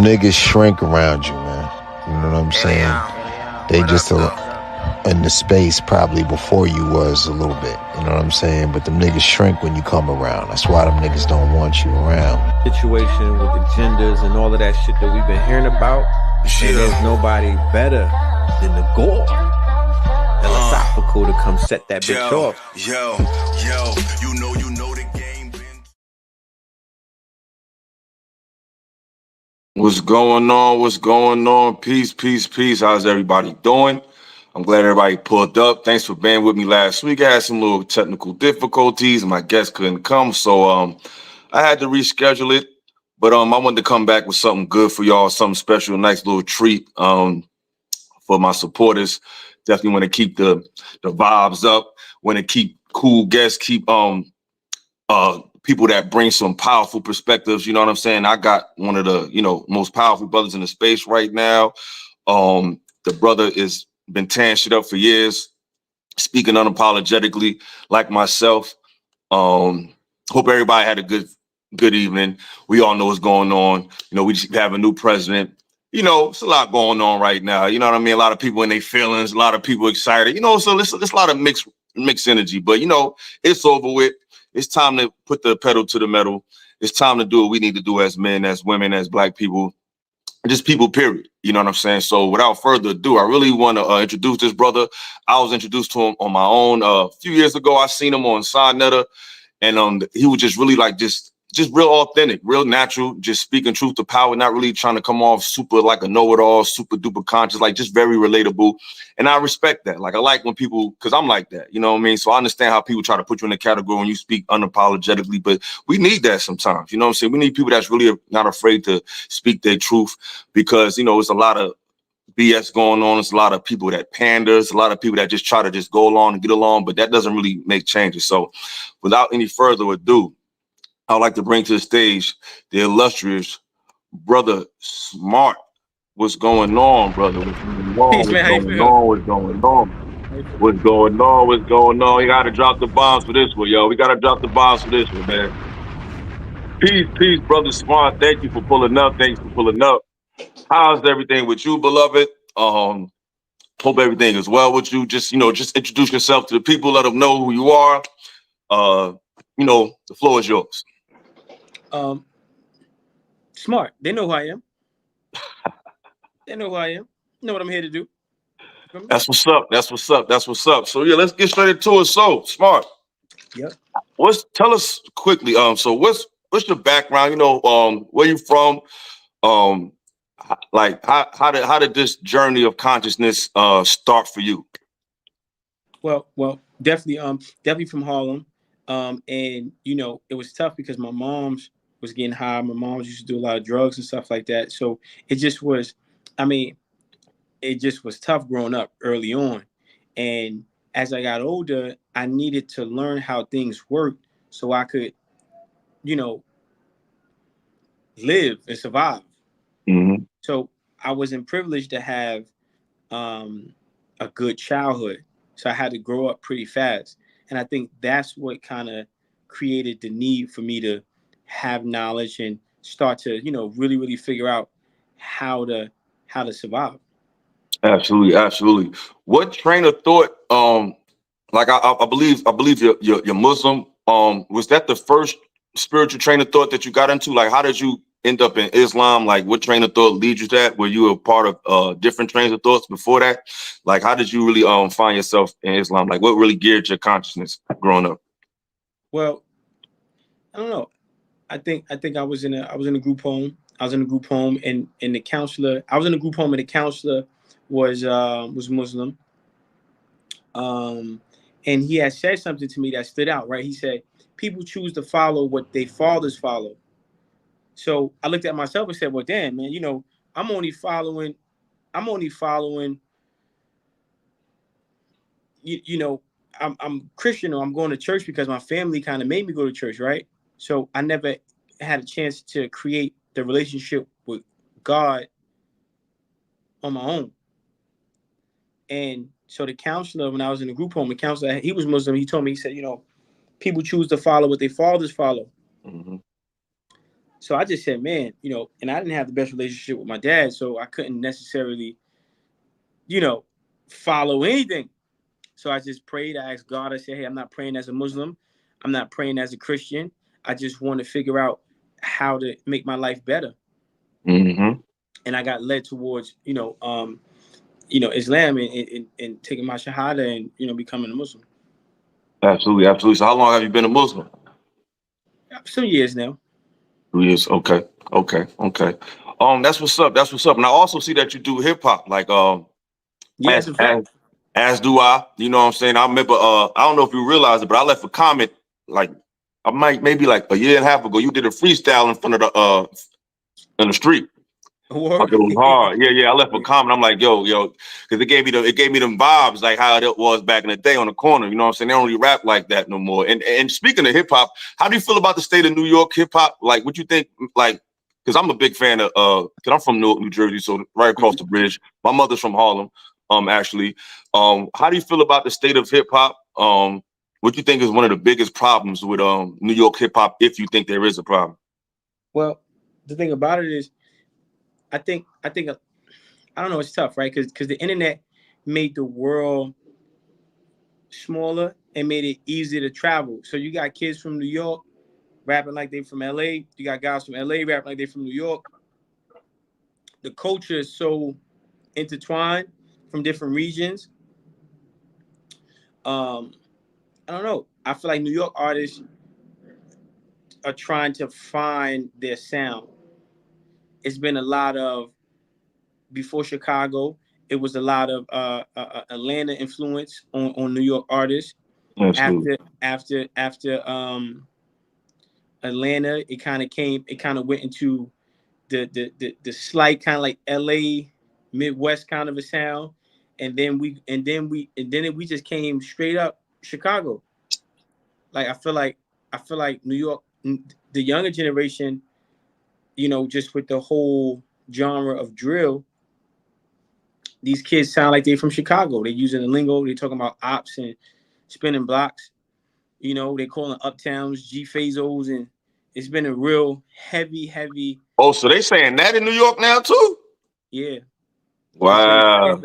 niggas shrink around you, man. You know what I'm saying? They just in the space probably before you was a little bit. You know what I'm saying? But them niggas shrink when you come around. That's why them niggas don't want you around. Situation with the genders and all of that shit that we've been hearing about. And there's nobody better than the Gore philosophical to come set that bitch off. Yo, you know the game been. What's going on? What's going on? Peace, peace, peace. How's everybody doing? I'm glad everybody pulled up. Thanks for being with me last week. I had some little technical difficulties and my guest couldn't come. So I had to reschedule it. But I wanted to come back with something good for y'all, something special, a nice little treat for my supporters. Definitely want to keep the vibes up, want to keep cool guests, keep people that bring some powerful perspectives. You know what I'm saying? I got one of the, most powerful brothers in the space right now. The brother is been tearing shit up for years, speaking unapologetically like myself. Hope everybody had a good evening. We all know what's going on. We just have a new president. It's a lot going on right now. You know what I mean? A lot of people in their feelings, a lot of people excited. So there's a lot of mixed energy. But it's over with. It's time to put the pedal to the metal. It's time to do what we need to do as men, as women, as Black people, just people, period. You know what I'm saying? So without further ado, I really want to introduce this brother. I was introduced to him on my own a few years ago. I seen him on Side Netter, and he was just really like just real authentic, real natural, just speaking truth to power, not really trying to come off super like a know-it-all, super duper conscious, like just very relatable. And I respect that. Like I like when people, because I'm like that, you know what I mean? So I understand how people try to put you in a category when you speak unapologetically, but we need that sometimes, you know what I'm saying? We need people that's really not afraid to speak their truth because, it's a lot of BS going on. It's a lot of people that panders, a lot of people that just try to just go along and get along, but that doesn't really make changes. So without any further ado, I'd like to bring to the stage the illustrious Brother Smart. What's going on, brother? Peace, man. How you feel? What's going on? You got to drop the bombs for this one, yo. We got to drop the bombs for this one, man. Peace, Brother Smart. Thank you for pulling up. How's everything with you, beloved? Hope everything is well with you. Just introduce yourself to the people. Let them know who you are. The floor is yours. Smart. They know who I am. They know who I am. Know what I'm here to do. That's what's up. So yeah, let's get straight into it. So Smart. Yep. Tell us quickly. So what's your background? Where you from? Like how did this journey of consciousness start for you? Well, definitely from Harlem. And it was tough because my mom's was getting high. My mom used to do a lot of drugs and stuff like that. So it just was tough growing up early on. And as I got older, I needed to learn how things worked so I could, live and survive. Mm-hmm. So I wasn't privileged to have a good childhood. So I had to grow up pretty fast. And I think that's what kind of created the need for me to have knowledge and start to, really, really figure out how to survive. Absolutely. What train of thought, like I believe you're Muslim. Was that the first spiritual train of thought that you got into? Like, how did you end up in Islam? Like, what train of thought leads you to that? Were you a part of different trains of thoughts before that? Like, how did you really find yourself in Islam? Like, what really geared your consciousness growing up? Well, I don't know. I think I was in a group home. I was in a group home, and the counselor. I was in a group home, and the counselor was Muslim. And he had said something to me that stood out. Right? He said, "People choose to follow what their fathers follow." So I looked at myself and said, "Well, damn, man, I'm only following. I'm Christian, or I'm going to church because my family kind of made me go to church, right? So I never had a chance to create the relationship with God on my own. And so the counselor, when I was in the group home, the counselor, he was Muslim. He told me, he said, people choose to follow what their fathers follow." Mm-hmm. So I just said, man, and I didn't have the best relationship with my dad, so I couldn't necessarily, follow anything. So I just prayed. I asked God. I said, hey, I'm not praying as a Muslim. I'm not praying as a Christian. I just want to figure out how to make my life better. Mm-hmm. And I got led towards, Islam and taking my Shahada and, becoming a Muslim. Absolutely, absolutely. So how long have you been a Muslim? Some years now. 2 years. Okay. That's what's up. That's what's up. And I also see that you do hip hop. Like Yeah, it's as a fact. as do I. You know what I'm saying? I remember I don't know if you realize it, but I left a comment like maybe like a year and a half ago. You did a freestyle in front of the in the street. Like it was hard. Yeah. I left a comment. I'm like, yo, because it gave me them vibes like how it was back in the day on the corner. You know what I'm saying? They don't really rap like that no more. And speaking of hip hop, how do you feel about the state of New York hip hop? Like, what you think? Like, because I'm a big fan of because I'm from Newark, New Jersey, so right across the bridge. My mother's from Harlem. Actually, how do you feel about the state of hip hop? What you think is one of the biggest problems with New York hip hop, if you think there is a problem? Well, the thing about it is, I think I don't know. It's tough, right? Because the internet made the world smaller and made it easier to travel. So you got kids from New York rapping like they from LA. You got guys from LA rapping like they from New York. The culture is so intertwined from different regions. I don't know. I feel like New York artists are trying to find their sound. It's been a lot of before Chicago. It was a lot of Atlanta influence on New York artists. Absolutely. After Atlanta, it kind of went into the slight kind of like LA Midwest kind of a sound, and then we just came straight up Chicago. Like I feel like New York, the younger generation, just with the whole genre of drill, these kids sound like they from Chicago. They using the lingo. They talking about ops and spinning blocks. They calling uptowns G Fazos, and it's been a real heavy. Oh, so they saying that in New York now too? Yeah. Wow. It's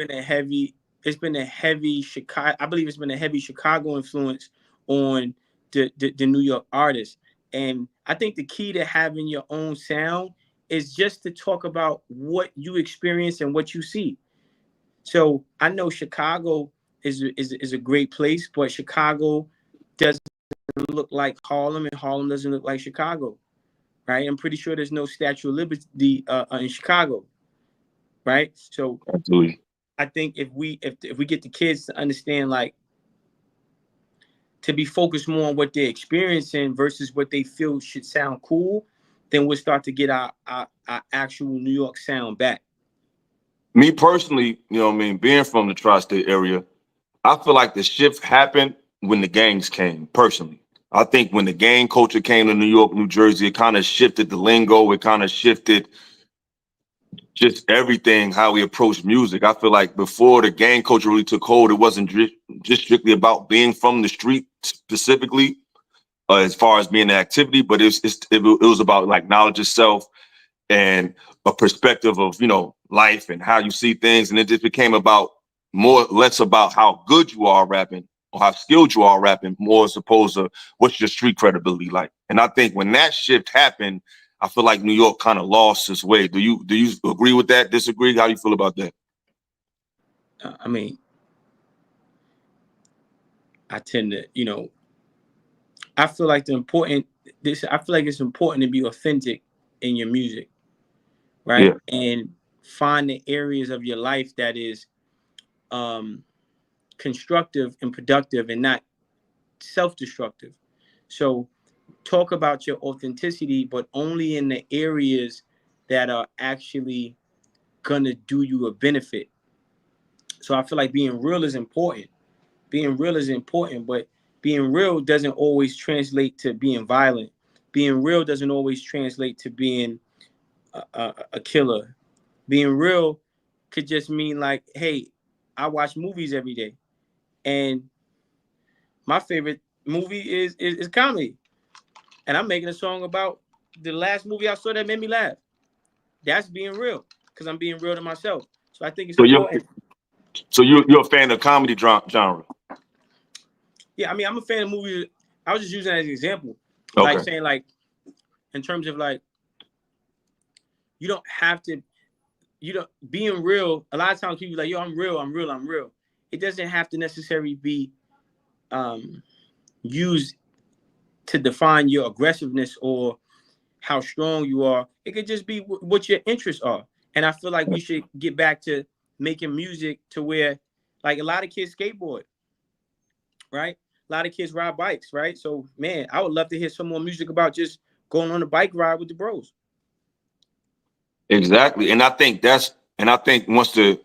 been a heavy Chicago. I believe it's been a heavy Chicago influence on the New York artists. And I think the key to having your own sound is just to talk about what you experience and what you see. So I know Chicago is a great place, but Chicago doesn't look like Harlem, and Harlem doesn't look like Chicago, right? I'm pretty sure there's no Statue of Liberty in Chicago, right? So Absolutely. I think if we get the kids to understand, like, to be focused more on what they're experiencing versus what they feel should sound cool, then we'll start to get our actual New York sound back. Me personally, you know what I mean, being from the tri-state area, I feel like the shift happened when the gangs came, personally. I think when the gang culture came to New York, New Jersey, it kind of shifted the lingo. It kind of shifted just everything, how we approach music. I feel like before the gang culture really took hold, it wasn't just strictly about being from the street specifically, as far as being an activity, but it was about like knowledge of self and a perspective of, life and how you see things. And it just became about less about how good you are rapping or how skilled you are rapping, more as opposed to what's your street credibility like. And I think when that shift happened, I feel like New York kind of lost its way. Do you agree with that? Disagree? How do you feel about that? I mean, I tend to, I feel like it's important to be authentic in your music, right? Yeah. And find the areas of your life that is constructive and productive and not self-destructive. So talk about your authenticity, but only in the areas that are actually gonna do you a benefit. So I feel like being real is important. But being real doesn't always translate to being violent. Being real doesn't always translate to being a killer. Being real could just mean like, hey, I watch movies every day, and my favorite movie is comedy, and I'm making a song about the last movie I saw that made me laugh. That's being real because I'm being real to myself. So I think it's So you're important. so you're a fan of comedy genre. Yeah, I mean, I'm a fan of movies. I was just using that as an example, like Okay. saying like in terms of like you don't have to, you don't being real. A lot of times people are like, yo, I'm real, I'm real, I'm real. It doesn't have to necessarily be used to define your aggressiveness or how strong you are. It could just be what your interests are. And I feel like we should get back to making music to where, like, a lot of kids skateboard, right? A lot of kids ride bikes, right? So, man, I would love to hear some more music about just going on a bike ride with the bros. Exactly. And I think once the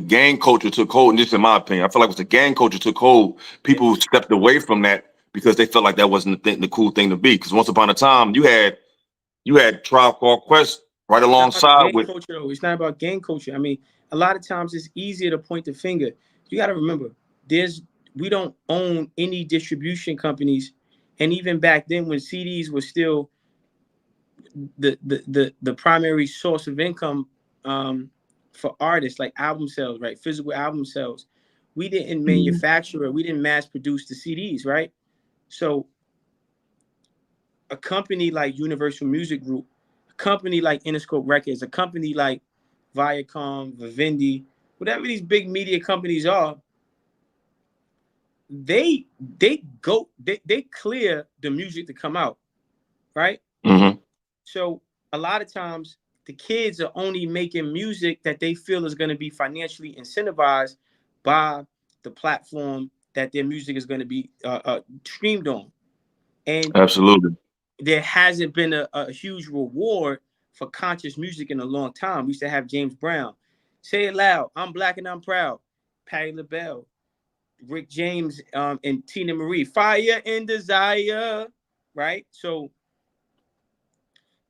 gang culture took hold, and this is in my opinion, I feel like once the gang culture took hold, people stepped away from that because they felt like that wasn't the cool thing to be. Because once upon a time, you had Tribe Called Quest right It's not about alongside gang with. culture, though. It's not about gang culture. I mean, a lot of times it's easier to point the finger. You got to remember, we don't own any distribution companies, and even back then when CDs were still the primary source of income for artists, like album sales, right? Physical album sales. We didn't manufacture it. We didn't mass produce the CDs, right? So a company like Universal Music Group, a company like Interscope Records, a company like Viacom, Vivendi, whatever these big media companies are, they clear the music to come out, right? Mm-hmm. So a lot of times the kids are only making music that they feel is going to be financially incentivized by the platform that their music is going to be streamed on. And Absolutely. there hasn't been a huge reward for conscious music in a long time. We used to have James Brown, Say It Loud, I'm Black and I'm Proud, Patti LaBelle, Rick James, and Tina Marie, Fire and Desire, right? So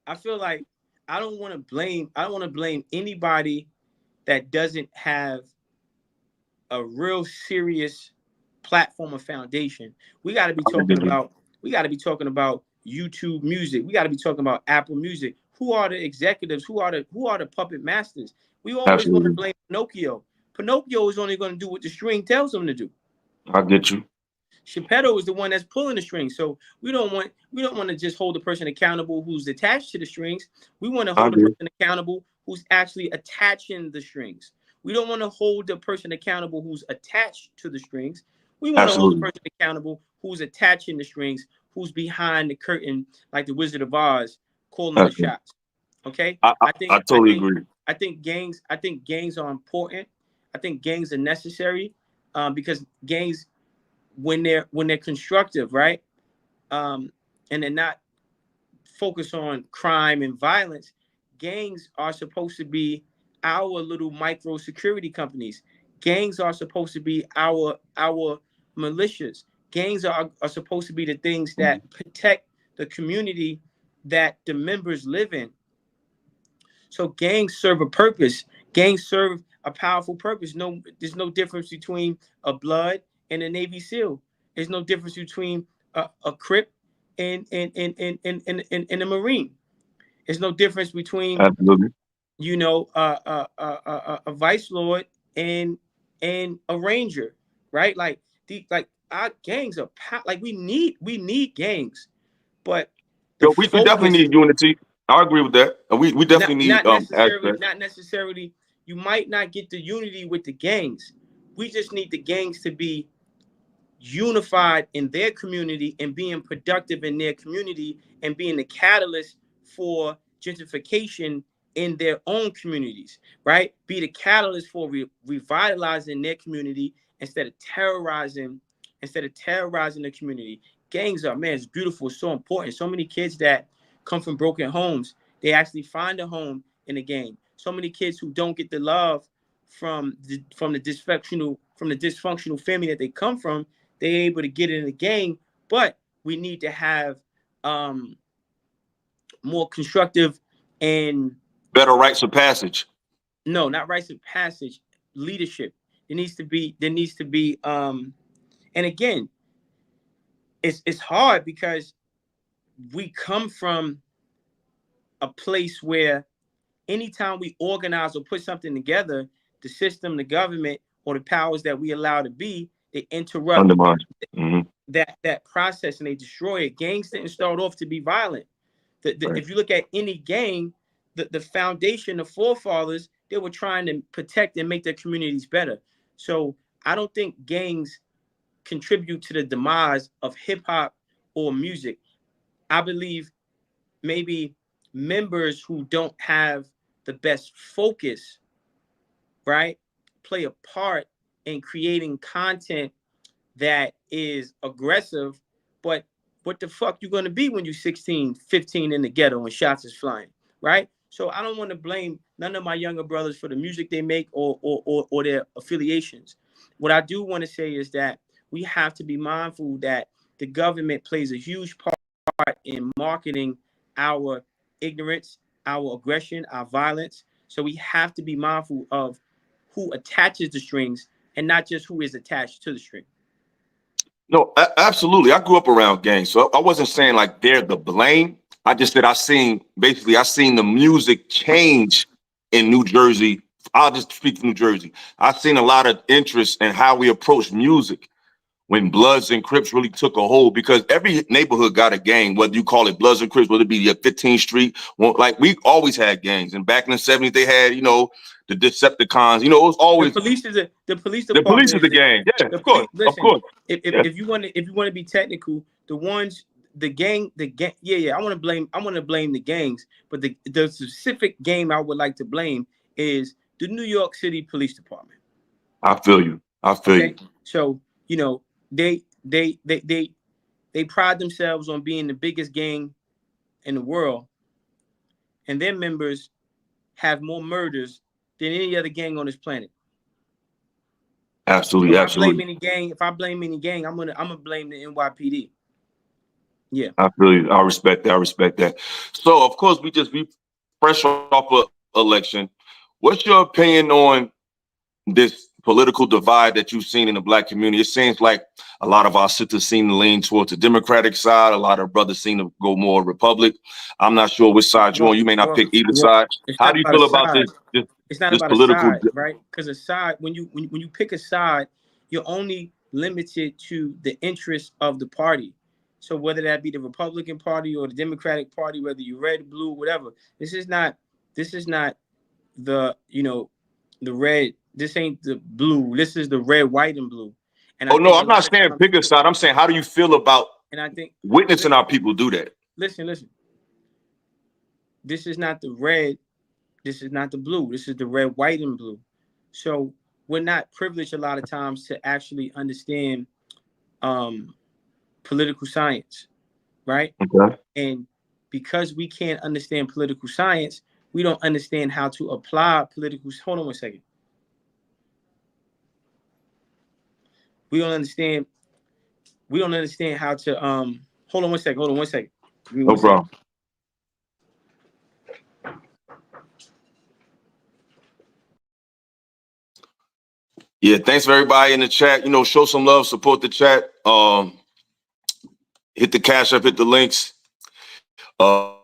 I feel like I don't want to blame anybody that doesn't have a real serious platform or foundation. We got to be talking about YouTube Music. We got to be talking about Apple Music. Who are the executives? Who are the puppet masters? We always want to Absolutely. blame Pinocchio. Pinocchio is only going to do what the string tells him to do. I get you. Geppetto is the one that's pulling the strings. So we don't want to just hold the person accountable who's attached to the strings. We want to I hold the agree. person accountable who's actually attaching the strings. We don't want to hold the person accountable who's attached to the strings. We want to hold the Absolutely. person accountable who's attaching the strings, who's behind the curtain, like the Wizard of Oz, calling the Absolutely. shots. Okay? I totally agree. I think gangs are important. I think gangs are necessary because gangs, when they're constructive, right? And they're not focused on crime and violence, gangs are supposed to be our little micro security companies. Gangs are supposed to be our militias. Gangs are supposed to be the things that protect the community that the members live in. So gangs serve a purpose. Gangs serve a powerful purpose. No, there's no difference between a Blood and a Navy SEAL. There's no difference between a Crip and a Marine. There's no difference between Absolutely. a Vice Lord and a Ranger, right? Like our gangs are like we need gangs, but the Yo, we definitely focus need unity. I agree with that. And we definitely need aspect. not necessarily you might not get the unity with the gangs. We just need the gangs to be unified in their community and being productive in their community and being the catalyst for gentrification in their own communities, right? Be the catalyst for revitalizing their community instead of terrorizing the community. Gangs are, man, it's beautiful, it's so important. So many kids that come from broken homes, they actually find a home in a gang. So many kids who don't get the love from the dysfunctional family that they come from, they're able to get it in the gang. But we need to have more constructive and Better rites of passage. no, not rites of passage, leadership. There needs to be and again, it's hard because we come from a place where anytime we organize or put something together, the system, the government, or the powers that we allow to be, they interrupt Undermine. Mm-hmm. that process and they destroy it. Gangs didn't start off to be violent. Right. If you look at any gang, the foundation, the forefathers, they were trying to protect and make their communities better. So I don't think gangs contribute to the demise of hip hop or music. I believe maybe members who don't have the best focus, right, play a part in creating content that is aggressive. But what the fuck you gonna be when you're 16, 15 in the ghetto and shots is flying, right? So I don't want to blame none of my younger brothers for the music they make or their affiliations. What I do want to say is that we have to be mindful that the government plays a huge part in marketing our ignorance, our aggression, our violence. So we have to be mindful of who attaches the strings and not just who is attached to the string. No, absolutely. I grew up around gangs, so I wasn't saying like they're the blame. I just said I seen the music change in New Jersey. I'll just speak for New Jersey. I've seen a lot of interest in how we approach music when Bloods and Crips really took a hold, because every neighborhood got a gang, whether you call it Bloods and Crips, whether it be 15th Street. Well, like we always had gangs, and back in the 70s they had, the Decepticons. It was always the police is the police department. The police is the gang. Yeah, of course, listen, of course. If you want to be technical, the gang. Yeah. I want to blame the gangs, but the specific gang I would like to blame is the New York City Police Department. I feel you. So they pride themselves on being the biggest gang in the world, and their members have more murders than any other gang on this planet. Absolutely. If I blame any gang, I'm gonna blame the NYPD. Yeah, I feel you. I respect that. So of course we fresh off an election. What's your opinion on this political divide that you've seen in the Black community? It seems like a lot of our sisters seem to lean towards the Democratic side. A lot of brothers seem to go more Republic. I'm not sure which side you're on. You may not pick either side. How do you feel about this? It's not about political a side, right? Because a side, when you pick a side, you're only limited to the interests of the party. So whether that be the Republican Party or the Democratic Party, whether you're red, blue, whatever, this is not the the red. This ain't the blue. This is the red, white, and blue. And I'm not saying pick a side. I'm saying, how do you feel about witnessing our people do that? Listen. This is not the red. This is not the blue. This is the red, white, and blue. So we're not privileged a lot of times to actually understand political science, right? Okay. And because we can't understand political science, we don't understand how to apply political. Hold on one second. We don't understand how to hold on one second. No problem. Yeah, thanks for everybody in the chat. Show some love, support the chat. Hit the cash up, hit the links. At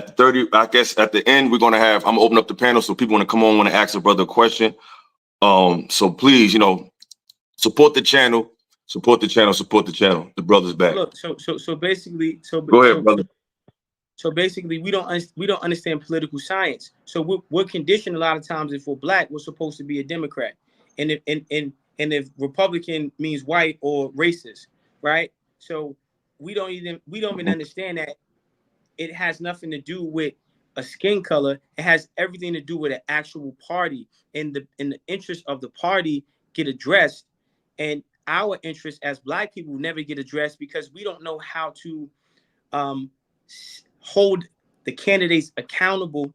the 30, I guess at the end, I'm gonna open up the panel so people want to come on, want to ask a brother a question. So please, support the channel, support the channel. The brother's back. Look, so basically, go ahead, brother. So basically, we don't understand political science. So we're conditioned a lot of times. If we're Black, we're supposed to be a Democrat, and if Republican means white or racist, right? So we don't even understand that it has nothing to do with a skin color. It has everything to do with an actual party, and the interests of the party get addressed, and our interests as Black people never get addressed because we don't know how to hold the candidates accountable,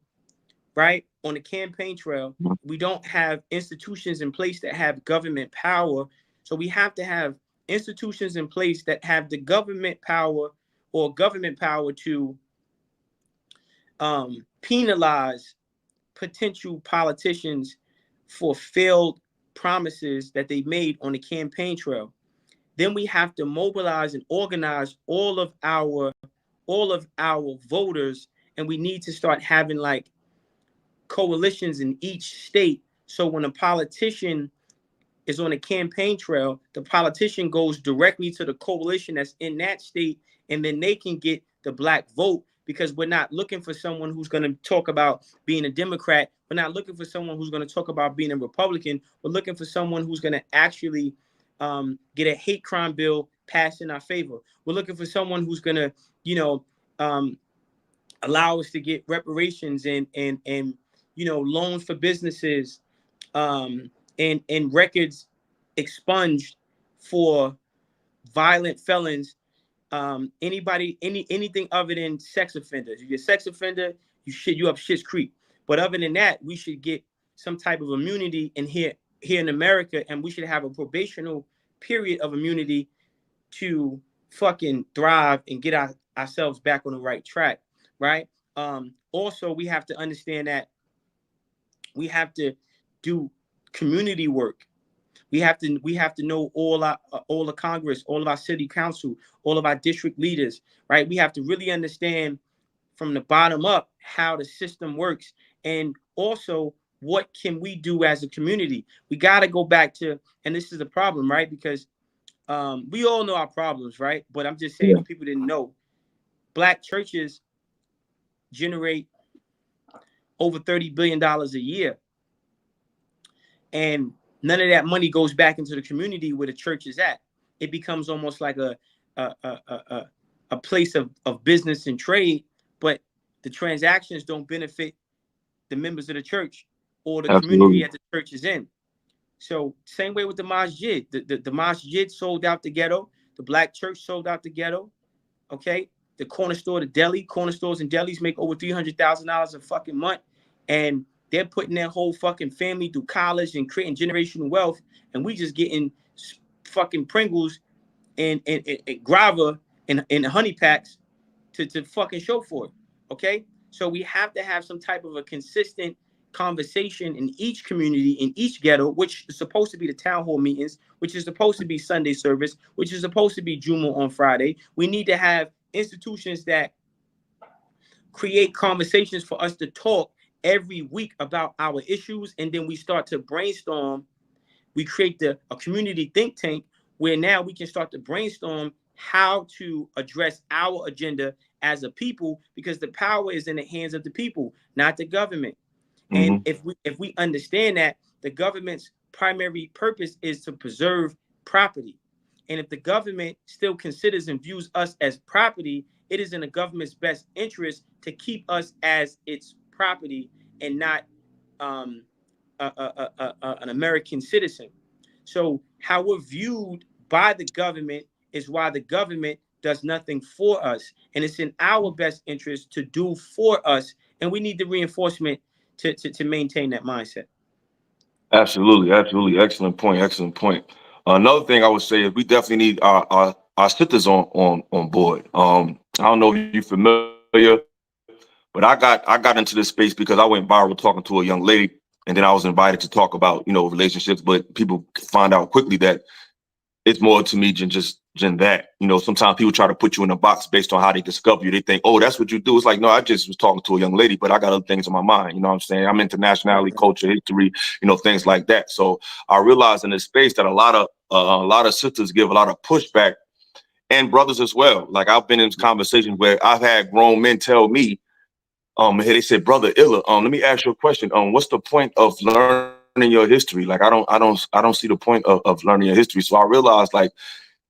right? On the campaign trail. We don't have institutions in place that have government power. So we have to have institutions in place that have the government power to penalize potential politicians for failed promises that they made on the campaign trail. Then we have to mobilize and organize all of our voters and we need to start having like coalitions in each state. So when a politician is on a campaign trail, the politician goes directly to the coalition that's in that state, and then they can get the black vote, because we're not looking for someone who's going to talk about being a Democrat. We're not looking for someone who's going to talk about being a Republican. We're looking for someone who's going to actually get a hate crime bill passed in our favor. We're looking for someone who's going to, allow us to get reparations and loans for businesses, and records expunged for violent felons, anything other than sex offenders. You get sex offender, you up shit's creek. But other than that, we should get some type of immunity here in America, and we should have a probational period of immunity to fucking thrive and get ourselves back on the right track, right? Also, we have to understand that we have to do community work. We have to know all the Congress, all of our city council, all of our district leaders, right? We have to really understand from the bottom up how the system works, and also what can we do as a community. We got to go back to, and this is the problem, right? Because we all know our problems, right? But I'm just saying, if people didn't know, Black churches generate over $30 billion a year, and none of that money goes back into the community where the church is at. It becomes almost like a place of business and trade, but the transactions don't benefit the members of the church or the community that the church is in. So same way with the masjid. The masjid sold out the ghetto. The Black church sold out the ghetto. Okay, the corner store, corner stores and delis make over $300,000 a fucking month, and they're putting their whole fucking family through college and creating generational wealth, and we just getting fucking Pringles and Grava and honey packs to fucking show for it. Okay, so we have to have some type of a consistent conversation in each community, in each ghetto, which is supposed to be the town hall meetings, which is supposed to be Sunday service, which is supposed to be Juma on Friday. We need to have institutions that create conversations for us to talk every week about our issues, and then we start to brainstorm. We create a community think tank where now we can start to brainstorm how to address our agenda as a people, because the power is in the hands of the people, not the government. And if we understand that the government's primary purpose is to preserve property, and if the government still considers and views us as property, it is in the government's best interest to keep us as its property and not an American citizen. So how we're viewed by the government is why the government does nothing for us, and it's in our best interest to do for us, and we need the reinforcement to maintain that mindset. Absolutely. Excellent point. Another thing I would say is we definitely need our sisters on board. I don't know if you're familiar, but I got into this space because I went viral talking to a young lady, and then I was invited to talk about relationships. But people find out quickly that it's more to me than that. Sometimes people try to put you in a box based on how they discover you. They think, oh, that's what you do. It's like, no, I just was talking to a young lady, but I got other things in my mind. You know what I'm saying? I'm into nationality, culture, history, things like that. So I realized in this space that a lot of sisters give a lot of pushback, and brothers as well. Like, I've been in conversations where I've had grown men tell me, they said, "Brother Illa, let me ask you a question. What's the point of learning your history? Like, I don't see the point of learning your history." So I realized, like,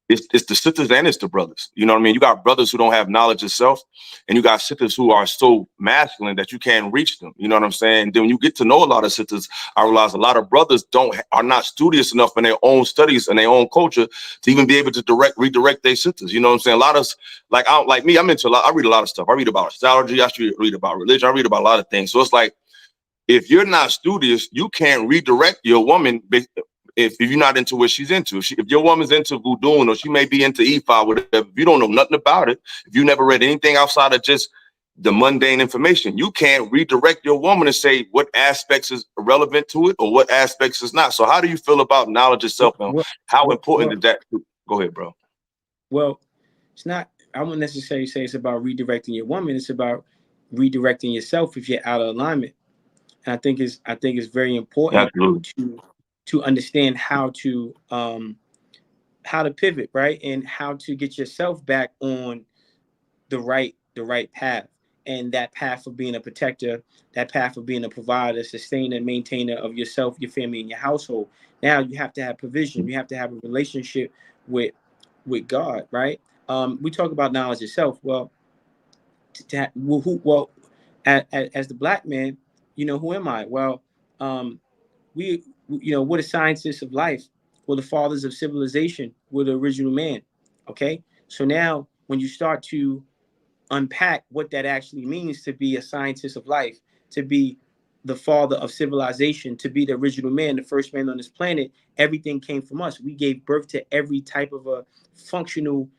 it's the sisters and it's the brothers. You know what I mean? You got brothers who don't have knowledge yourself, and you got sisters who are so masculine that you can't reach them. You know what I'm saying? Then when you get to know a lot of sisters, I realize a lot of brothers are not studious enough in their own studies and their own culture to even be able to redirect their sisters. You know what I'm saying? A lot of like me, I'm into I read a lot of stuff. I read about astrology. I read about religion. I read about a lot of things. So it's like, if you're not studious, you can't redirect your woman if you're not into what she's into. If your woman's into voodoo, or she may be into Ifa, whatever, if you don't know nothing about it, if you never read anything outside of just the mundane information, you can't redirect your woman and say what aspects is relevant to it or what aspects is not. So how do you feel about knowledge itself, and how important is that? Go ahead, bro. Well, it's not, I wouldn't necessarily say it's about redirecting your woman. It's about redirecting yourself if you're out of alignment. And I think it's very important Absolutely. to understand how to pivot, right, and how to get yourself back on the right path. And that path of being a protector, that path of being a provider, sustainer, maintainer of yourself, your family, and your household. Now you have to have provision. You have to have a relationship with God, right? We talk about knowledge itself. Well, as the black man, who am I? Well, we, we're the scientists of life. We're the fathers of civilization. We're the original man. Okay, so now when you start to unpack what that actually means to be a scientist of life, to be the father of civilization, to be the original man, the first man on this planet, everything came from us. We gave birth to every type of a functional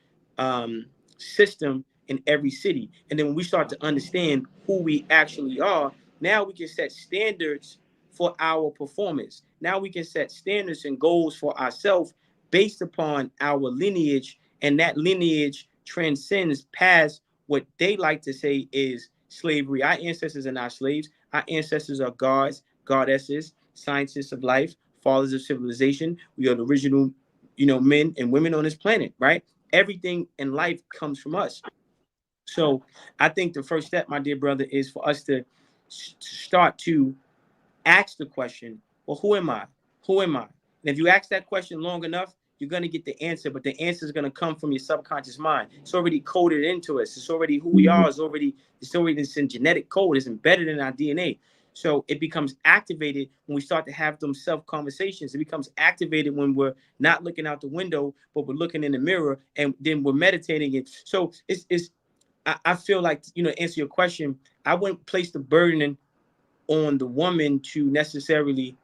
system in every city. And then when we start to understand who we actually are, now we can set standards for our performance. Now we can set standards and goals for ourselves based upon our lineage, and that lineage transcends past what they like to say is slavery. Our ancestors are not slaves. Our ancestors are gods, goddesses, scientists of life, fathers of civilization. We are the original, men and women on this planet, right? Everything in life comes from us. So I think the first step, my dear brother, is for us to start to ask the question, well, who am I? Who am I? And if you ask that question long enough, you're going to get the answer, but the answer is going to come from your subconscious mind. It's already coded into us. It's already who we are. It's already this in genetic code. It's embedded in our DNA. So it becomes activated when we start to have them self conversations. It becomes activated when we're not looking out the window, but we're looking in the mirror, and then we're meditating it. So I feel like, answer your question, I wouldn't place the burden on the woman to necessarily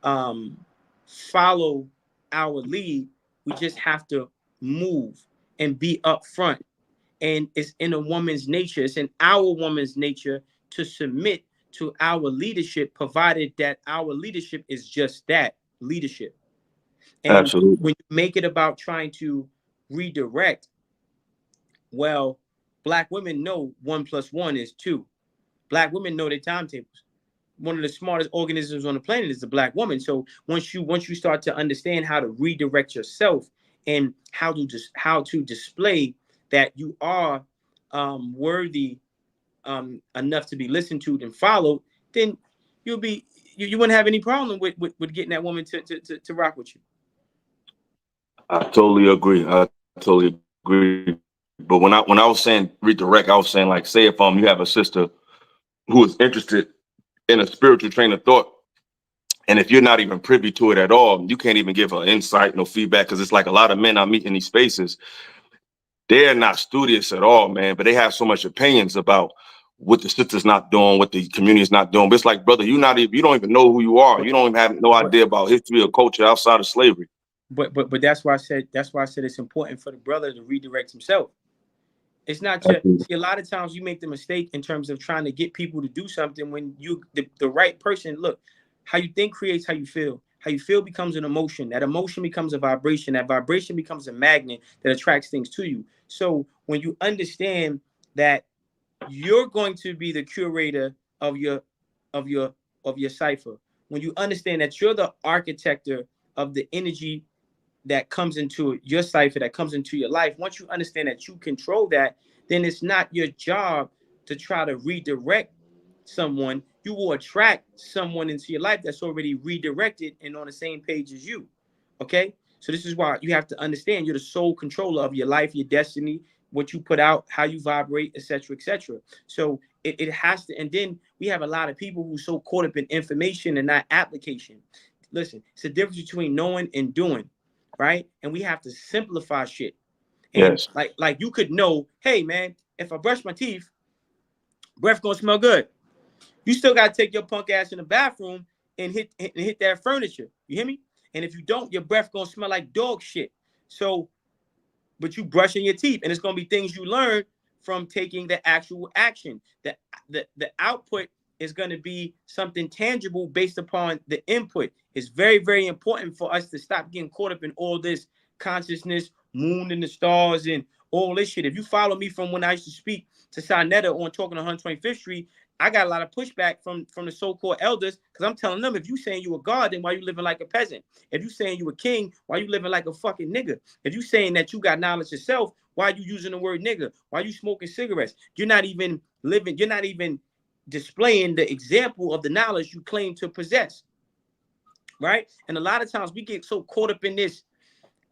follow our lead. We just have to move and be upfront. And it's in a woman's nature, it's in our woman's nature to submit to our leadership, provided that our leadership is just that, leadership. And Absolutely. when you make it about trying to redirect, well, Black women know 1 + 1 is 2. Black women know their timetables. One of the smartest organisms on the planet is the Black woman. So once you start to understand how to redirect yourself and how to display that you are worthy enough to be listened to and followed, then you wouldn't have any problem with getting that woman to rock with you. I totally agree. I totally agree. But when I was saying redirect, I was saying, like, say if you have a sister who is interested in a spiritual train of thought, and if you're not even privy to it at all, you can't even give her insight, no feedback, because it's like a lot of men I meet in these spaces, they're not studious at all, man, but they have so much opinions about what the sister's not doing, what the community is not doing. But it's like, brother, you don't even know who you are. You don't even have no idea about history or culture outside of slavery. But that's why I said it's important for the brother to redirect himself. It's not just, see, a lot of times you make the mistake in terms of trying to get people to do something when the right person, look, how you think creates how you feel. How you feel becomes an emotion. That emotion becomes a vibration. That vibration becomes a magnet that attracts things to you. So when you understand that you're going to be the curator of your cipher, when you understand that you're the architect of the energy that comes into your cipher, that comes into your life, once you understand that you control that, then it's not your job to try to redirect someone. You will attract someone into your life that's already redirected and on the same page as you. Okay? So this is why you have to understand you're the sole controller of your life, your destiny, what you put out, how you vibrate, etc., etc. So it has to, and then we have a lot of people who are so caught up in information and not application. Listen, it's the difference between knowing and doing. Right? And we have to simplify shit. And Yes. like you could know, hey man, if I brush my teeth, breath gonna smell good. You still gotta take your punk ass in the bathroom and hit that furniture. You hear me? And if you don't, your breath gonna smell like dog shit. So, but you brushing your teeth, and it's gonna be things you learn from taking the actual action. The output is going to be something tangible based upon the input. It's very, very important for us to stop getting caught up in all this consciousness, moon and the stars and all this shit. If you follow me from when I used to speak to Sinetta on Talking on 125th Street, I got a lot of pushback from the so-called elders because I'm telling them, if you saying you a god, then why you living like a peasant? If you saying you a king, why you living like a fucking nigga? If you saying that you got knowledge yourself, why you using the word nigga? Why you smoking cigarettes? You're not even living, you're not even displaying the example of the knowledge you claim to possess, right? And a lot of times we get so caught up in this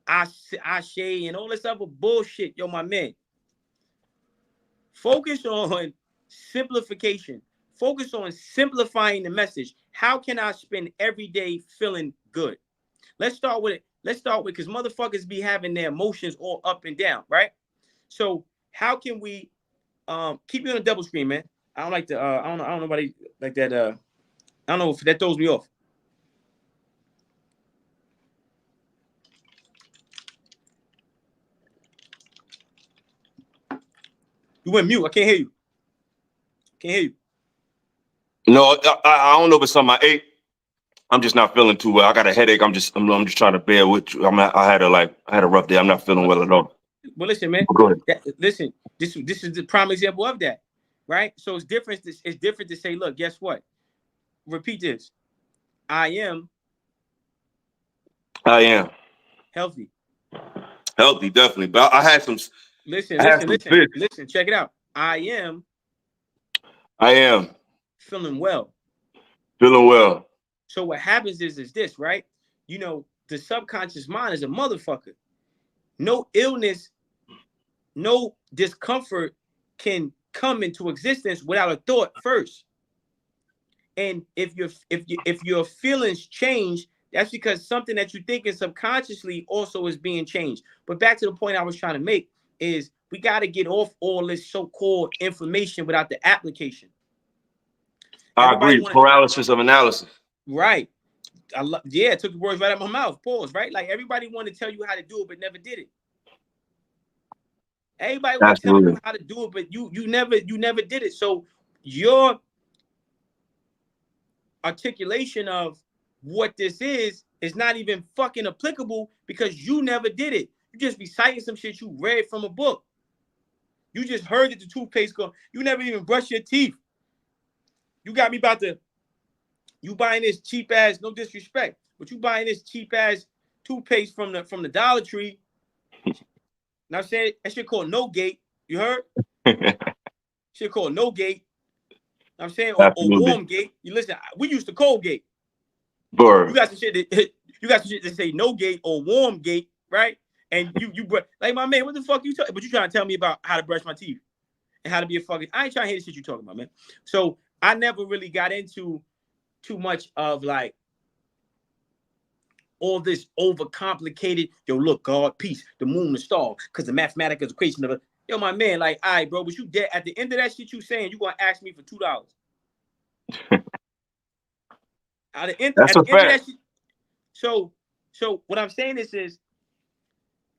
Ashe and all this other bullshit. Yo, my man, focus on simplification. Focus on simplifying the message. How can I spend every day feeling good? Let's start with it. Let's start with, because motherfuckers be having their emotions all up and down, right? So how can we keep you on a double screen, man? I don't like the I don't know nobody like that. I don't know if that throws me off. You went mute. I can't hear you. Can't hear you. No, I don't know if it's something I ate. I'm just not feeling too well. I got a headache. I'm just trying to bear with you. I had a rough day. I'm not feeling well at all. Well, listen, man. Go ahead. Listen, this is the prime example of that, right? So it's different. It's different to say, look, guess what? Repeat this. I am healthy. Healthy, definitely. But I had some. Listen. Check it out. I am feeling well. Feeling well. So what happens is this, right? You know, the subconscious mind is a motherfucker. No illness, no discomfort can come into existence without a thought first. And if your feelings change, that's because something that you're thinking subconsciously also is being changed. But back to the point I was trying to make is we got to get off all this so-called information without the application. I agree. Paralysis of analysis. Right. It took the words right out of my mouth. Pause, right? Like everybody want to tell you how to do it, but never did it. Everybody want to tell you how to do it, but you never did it. So your articulation of what this is not even fucking applicable because you never did it. You just be citing some shit you read from a book. You just heard that the toothpaste go. You never even brush your teeth. You got me about to. You buying this cheap ass, no disrespect, but you buying this cheap ass toothpaste from the Dollar Tree. Now I'm saying that shit called No Gate. You heard? Shit called No Gate. I'm saying or Warm Gate. You listen. We used to Colgate. Bird. You got some shit that say No Gate or Warm Gate, right? And you like my man. What the fuck you talking? But you trying to tell me about how to brush my teeth and how to be a fucking. I ain't trying to hear the shit you talking about, man. So I never really got into too much of like all this overcomplicated. Yo, look, God, peace, the moon, the star, because the mathematical equation of it. Yo, my man, like, all right, bro, but you dead at the end of that shit you saying, you gonna ask me for $2. At the end of that shit. So what I'm saying is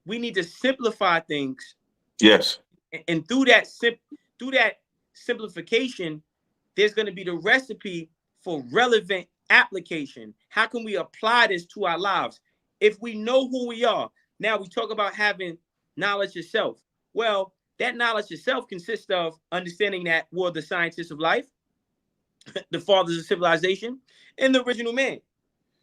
we need to simplify things. Yes. And through that simplification, there's going to be the recipe for relevant application. How can we apply this to our lives? If we know who we are, now we talk about having knowledge yourself. Well, that knowledge itself consists of understanding that we're the scientists of life, the fathers of civilization, and the original man.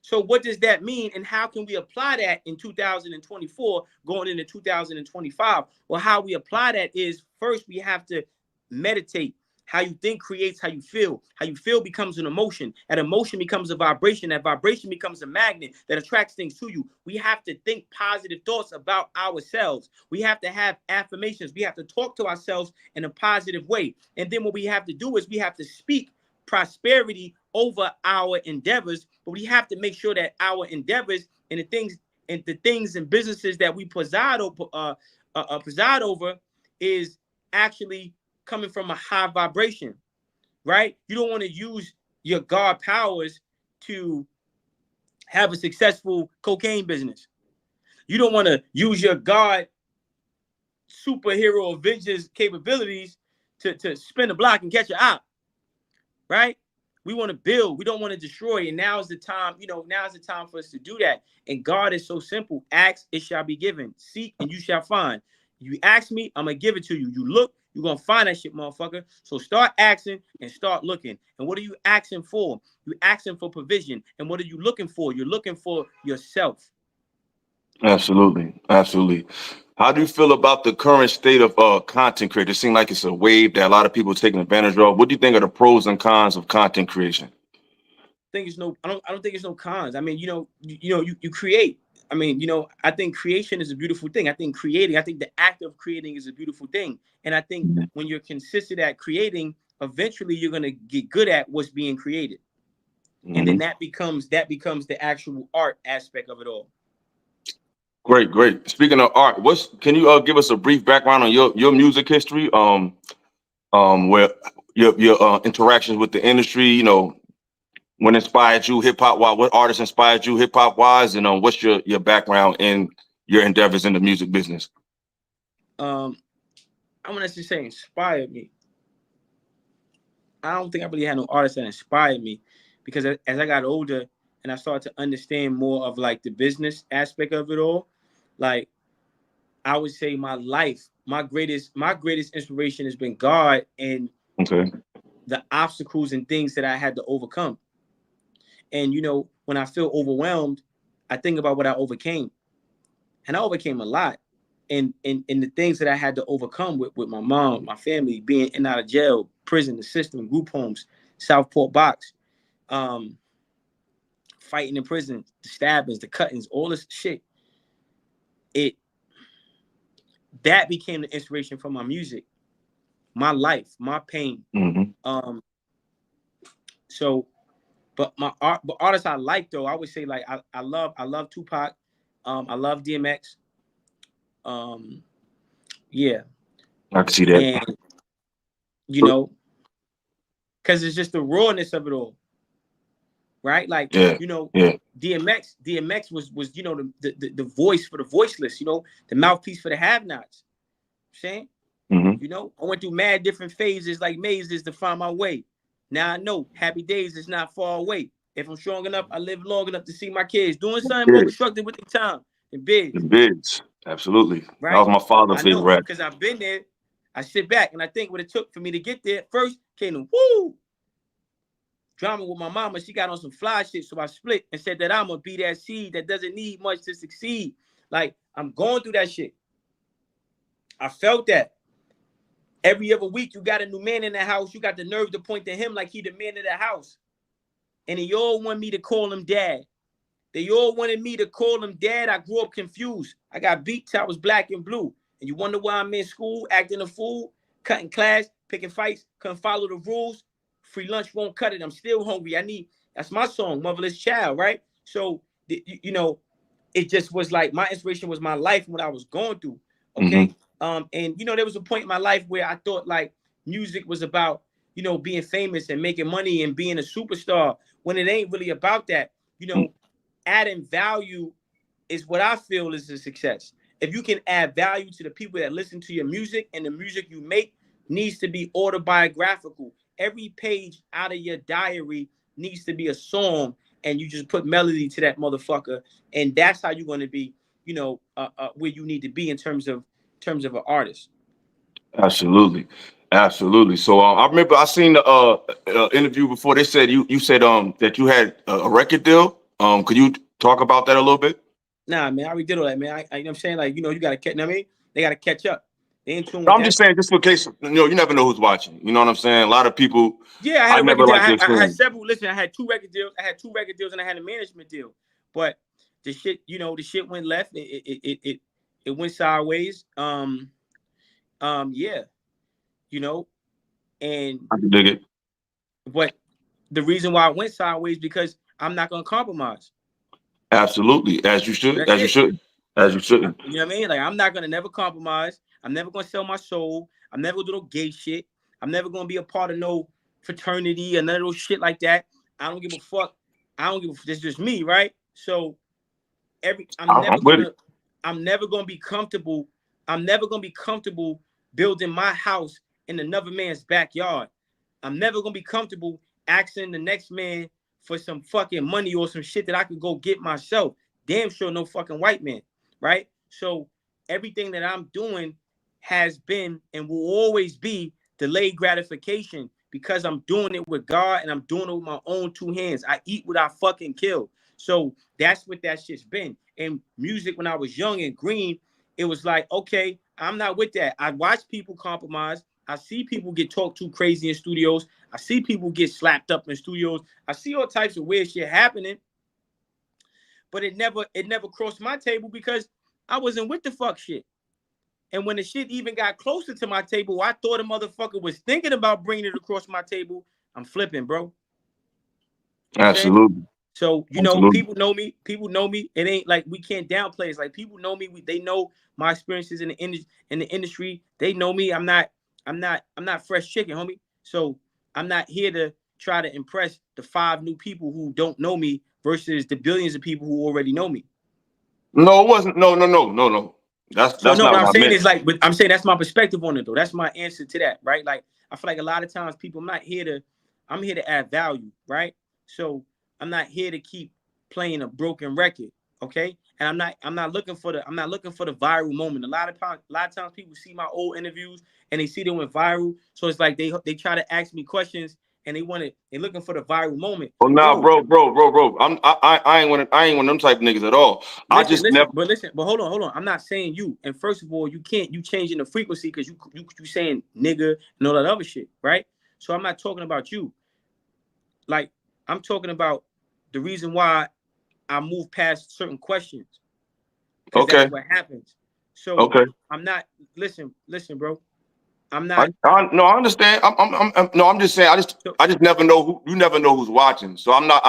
So what does that mean, and how can we apply that in 2024 going into 2025? Well, how we apply that is first we have to meditate. How you think creates how you feel. How you feel becomes an emotion. That emotion becomes a vibration. That vibration becomes a magnet that attracts things to you. We have to think positive thoughts about ourselves. We have to have affirmations. We have to talk to ourselves in a positive way. And then what we have to do is we have to speak prosperity over our endeavors, but we have to make sure that our endeavors and the things and businesses that we preside over is actually coming from a high vibration, right? You don't want to use your God powers to have a successful cocaine business. You don't want to use your God superhero Avengers capabilities to spin the block and catch your eye, right? We want to build. We don't want to destroy. And now is the time, now is the time for us to do that. And God is so simple. Ask, it shall be given. Seek, and you shall find. You ask me, I'm going to give it to you. You look, you're going to find that shit, motherfucker. So start asking and start looking. And what are you asking for? You're asking for provision. And what are you looking for? You're looking for yourself. Absolutely. Absolutely. How do you feel about the current state of content creators? It seems like it's a wave that a lot of people are taking advantage of. What do you think are the pros and cons of content creation? I don't think it's no cons. I mean, you create. I mean, I think creation is a beautiful thing. I think the act of creating is a beautiful thing. And I think when you're consistent at creating, eventually you're gonna get good at what's being created. And then that becomes the actual art aspect of it all. Great. Speaking of art, can you give us a brief background on your music history? Where your interactions with the industry, what inspired you hip hop wise, what artists inspired you hip hop wise, and what's your background in your endeavors in the music business? I'm gonna just say inspired me. I don't think I really had no artist that inspired me, because as I got older and I started to understand more of like the business aspect of it all, like I would say my greatest inspiration has been God and the obstacles and things that I had to overcome. And when I feel overwhelmed, I think about what I overcame, and I overcame a lot. And the things that I had to overcome with my mom, my family, being in and out of jail, prison, the system, group homes, Southport box, fighting in prison, the stabbings, the cuttings, all this shit. That became the inspiration for my music, my life, my pain. But artists I like, though, I would say, like, I love Tupac. I love DMX. Yeah. I can see that. And because it's just the rawness of it all. Right? Like, DMX was the voice for the voiceless, the mouthpiece for the have-nots. Saying, I went through mad different phases, like mazes, to find my way. Now I know happy days is not far away. If I'm strong enough, I live long enough to see my kids doing something more constructive with their time. And Biz. The Biz. Absolutely. Right? That was my father's favorite rap. Because I've been there. I sit back and I think what it took for me to get there. First came the drama with my mama. She got on some fly shit, so I split and said that I'm gonna be that seed that doesn't need much to succeed. Like, I'm going through that shit. I felt that. Every other week, you got a new man in the house. You got the nerve to point to him like he the man of the house. And they all want me to call him dad. They all wanted me to call him dad. I grew up confused. I got beat till I was black and blue. And you wonder why I'm in school, acting a fool, cutting class, picking fights, couldn't follow the rules. Free lunch won't cut it. I'm still hungry. That's my song, Motherless Child, right? So, it just was like my inspiration was my life and what I was going through. Okay. And there was a point in my life where I thought like music was about, being famous and making money and being a superstar, when it ain't really about that. Adding value is what I feel is a success. If you can add value to the people that listen to your music, and the music you make needs to be autobiographical. Every page out of your diary needs to be a song, and you just put melody to that motherfucker. And that's how you're going to be, where you need to be in terms of an artist. Absolutely. So I remember I seen the interview before. They said you said that you had a record deal. Could you talk about that a little bit? Nah, man, I already did all that, man. I you know what I'm saying? Like, you gotta catch. I mean, they gotta catch up. They in tune with I'm just saying, just for case, you never know who's watching. You know what I'm saying? A lot of people. Yeah, I had a record deal. I had several. Listen, I had 2 record deals. I had 2 record deals, and I had a management deal. But the shit, the shit went left. It went sideways. Yeah. And I can dig it. But the reason why it went sideways because I'm not gonna compromise. Absolutely, as you should. You know what I mean? Like, I'm not gonna never compromise. I'm never gonna sell my soul. I'm never gonna do no gay shit. I'm never gonna be a part of no fraternity or none of those shit like that. I don't give a fuck. This is just me, right? So I'm never gonna be comfortable. I'm never gonna be comfortable building my house in another man's backyard. I'm never gonna be comfortable asking the next man for some fucking money or some shit that I could go get myself. Damn sure no fucking white man, right? So everything that I'm doing has been and will always be delayed gratification because I'm doing it with God and I'm doing it with my own two hands. I eat what I fucking kill. So that's what that shit's been. And music when I was young and green, it was like, okay, I'm not with that. I watch people compromise. I see people get talked to crazy in studios. I see people get slapped up in studios. I see all types of weird shit happening. But it never crossed my table because I wasn't with the fuck shit. And when the shit even got closer to my table, I thought a motherfucker was thinking about bringing it across my table. I'm flipping, bro. Absolutely. So, you know, people know me. People know me. It ain't like we can't downplay. It's like people know me. They know my experiences in the industry. They know me. I'm not fresh chicken, homie. So I'm not here to try to impress the 5 new people who don't know me versus the billions of people who already know me. No, it wasn't. No. That's So no, not what I'm what I saying meant. is like, but I'm saying that's my perspective on it though. That's my answer to that, right? Like I feel like a lot of times people, I'm here to add value, right? So I'm not here to keep playing a broken record, okay? And I'm not looking for the viral moment. A lot of times people see my old interviews and they see they went viral, so it's like they try to ask me questions and they're looking for the viral moment. Oh, nah, bro. I ain't one of them type of niggas at all. I just never. But hold on. I'm not saying you. And first of all, you changing the frequency because you saying nigga and all that other shit, right? So I'm not talking about you. Like I'm talking about the reason why I move past certain questions. Because Okay. that's what happens. So Okay. I'm not listen, bro. I'm not. No, I understand. I'm just saying. I just never know who. You never know who's watching. So I'm not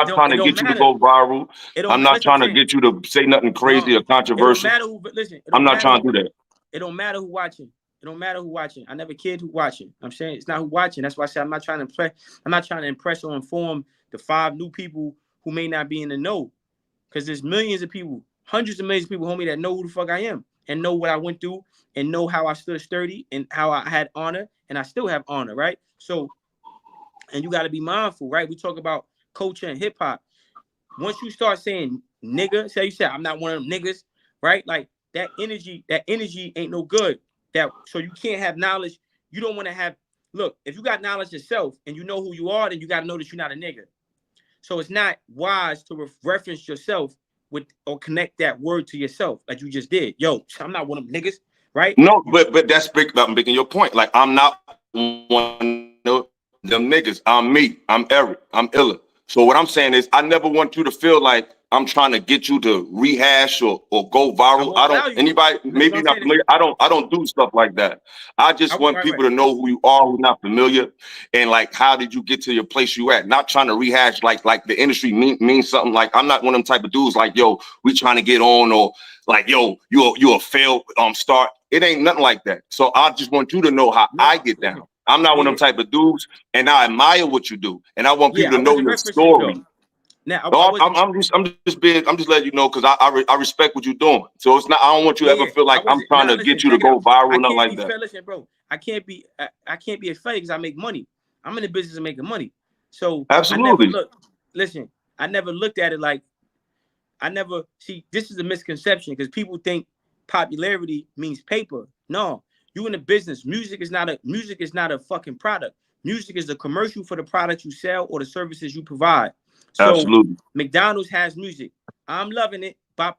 trying to get you to go viral. I'm not trying to get you to say nothing crazy or controversial. It don't matter who. Listen, I'm not trying to do that. It don't matter who watching. It don't matter who watching. I never cared who watching. I'm saying it's not who watching. That's why I said I'm not trying to impress or inform the 5 new people who may not be in the know. Because there's millions of people, hundreds of millions of people, homie, that know who the fuck I am and know what I went through and know how I stood sturdy and how I had honor and I still have honor, right? So, and you got to be mindful, right? We talk about culture and hip hop. Once you start saying nigga, say you said I'm not one of them niggas, right? Like that energy ain't no good. So you can't have knowledge. You don't want to have. Look, if you got knowledge yourself and you know who you are, then you got to know that you're not a nigga. So it's not wise to reference yourself with or connect that word to yourself like you just did. Yo, I'm not one of them niggas, right? No, but that's big. I'm making your point. Like I'm not one of them niggas. I'm me. I'm Eric. I'm Illa. So what I'm saying is, I never want you to feel like I'm trying to get you to rehash or go viral. I don't. Anybody maybe not familiar. I don't do stuff like that. I just want people to know who you are, who's not familiar, and like how did you get to your place you at? Not trying to rehash like the industry means something. Like I'm not one of them type of dudes. Like yo, we trying to get on or like yo, you a failed start. It ain't nothing like that. So I just want you to know how I get down. I'm not one of them type of dudes, and I admire what you do, and I want people to know your story. Now, I'm just letting you know because I respect what you're doing. So it's not. I don't want you to ever feel like I'm trying to get you to go viral, nothing like that. Listen, bro, I can't be afraid because I make money. I'm in the business of making money. So absolutely. I never looked at it like. This is a misconception because people think popularity means paper. No, you in the business. Music is not a fucking product. Music is a commercial for the product you sell or the services you provide. So absolutely. McDonald's has music. I'm loving it. But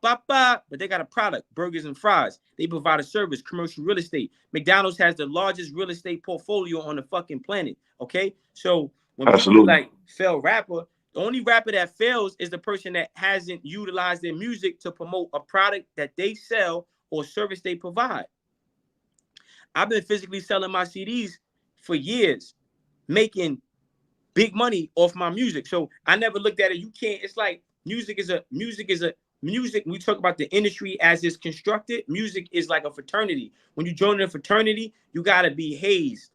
they got a product, burgers and fries. They provide a service, commercial real estate. McDonald's has the largest real estate portfolio on the fucking planet. Okay. So when people like fail rapper, the only rapper that fails is the person that hasn't utilized their music to promote a product that they sell or service they provide. I've been physically selling my CDs for years, making big money off my music. So I never looked at it. You can't. It's like music. We talk about the industry as it's constructed. Music is like a fraternity. When you join a fraternity, you gotta be hazed,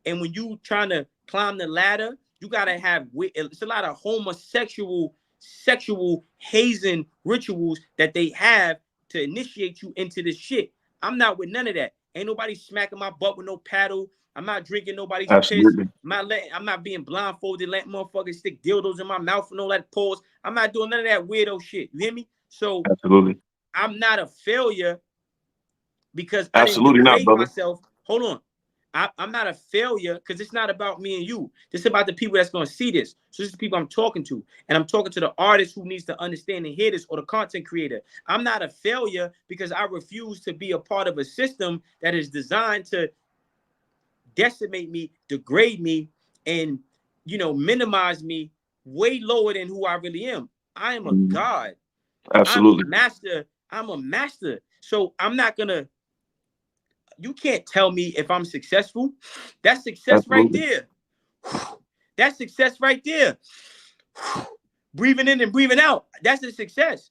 and when you trying to climb the ladder, you gotta have. It's a lot of sexual hazing rituals that they have to initiate you into this shit. I'm not with none of that. Ain't nobody smacking my butt with no paddle. I'm not drinking nobody's piss. Absolutely. I'm not being blindfolded, letting motherfuckers stick dildos in my mouth and all that pause. I'm not doing none of that weirdo shit. You hear me? So Absolutely. I'm not a failure because Absolutely I didn't not, degrade brother. myself. Hold on. I'm not a failure because it's not about me and you. It's about the people that's going to see this. So this is the people I'm talking to. And I'm talking to the artist who needs to understand and hear this, or the content creator. I'm not a failure because I refuse to be a part of a system that is designed to decimate me, degrade me, and, you know, minimize me way lower than who I really am. I am a God. Absolutely. I'm a master. I'm a master. So I'm not going to, you can't tell me if I'm successful. That's success right there. That's success right there. Breathing in and breathing out. That's a success.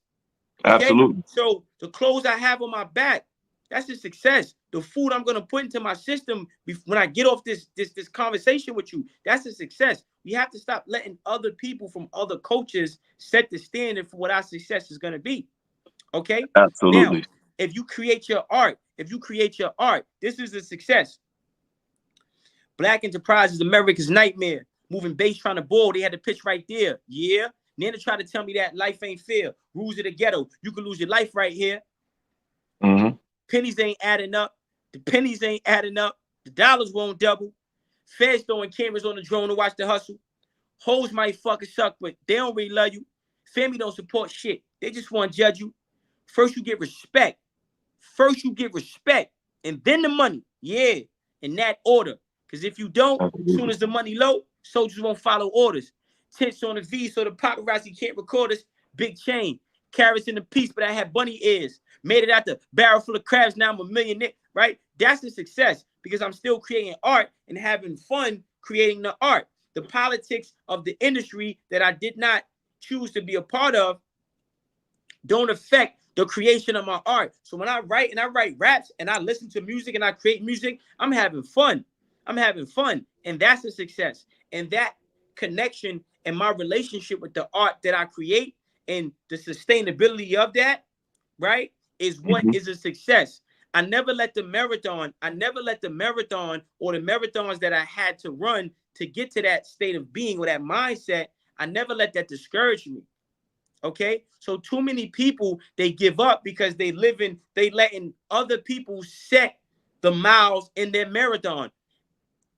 Okay? Absolutely. So the clothes I have on my back, that's a success. The food I'm gonna put into my system when I get off this conversation with you, that's a success. We have to stop letting other people from other cultures set the standard for what our success is gonna be. Okay? Absolutely. Now, if you create your art, this is a success. Black Enterprise is America's nightmare. Moving bass, trying to ball, they had the pitch right there. Yeah. Nana tried to tell me that life ain't fair. Rules of the ghetto. You can lose your life right here. Pennies ain't adding up. The pennies ain't adding up. The dollars won't double. Feds throwing cameras on the drone to watch the hustle. Hoes might fucking suck, but they don't really love you. Family don't support shit. They just want to judge you. First you get respect. And then the money. Yeah. In that order. Because if you don't, as soon as the money low, soldiers won't follow orders. Tents on the V so the paparazzi can't record us. Big chain. Carrots in the piece, but I had bunny ears. Made it out the barrel full of crabs. Now I'm a millionaire, right? That's a success because I'm still creating art and having fun creating the art. The politics of the industry that I did not choose to be a part of don't affect the creation of my art. So when I write raps and I listen to music and I create music, I'm having fun. And that's a success. And that connection and my relationship with the art that I create and the sustainability of that, right, is what is a success. I never let the marathon or the marathons that I had to run to get to that state of being or that mindset, I never let that discourage me. Okay, so too many people, they give up because they letting other people set the miles in their marathon.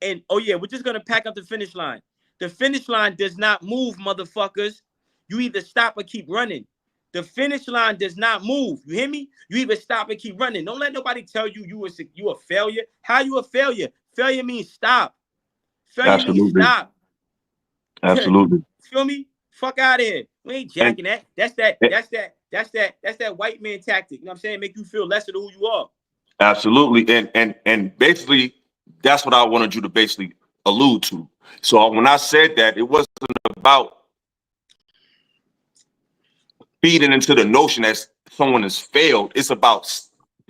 And oh yeah, we're just gonna pack up the finish line. The finish line does not move, motherfuckers. You either stop or keep running. The finish line does not move. You hear me? You either stop and keep running. Don't let nobody tell you you a failure. How you a failure? Failure means stop. Failure means stop. Absolutely. Feel me? Fuck out of here. We ain't jacking that. That's that white man tactic. You know what I'm saying? Make you feel lesser than who you are. Absolutely. And basically, that's what I wanted you to basically allude to. So when I said that, it wasn't about feeding into the notion that someone has failed. It's about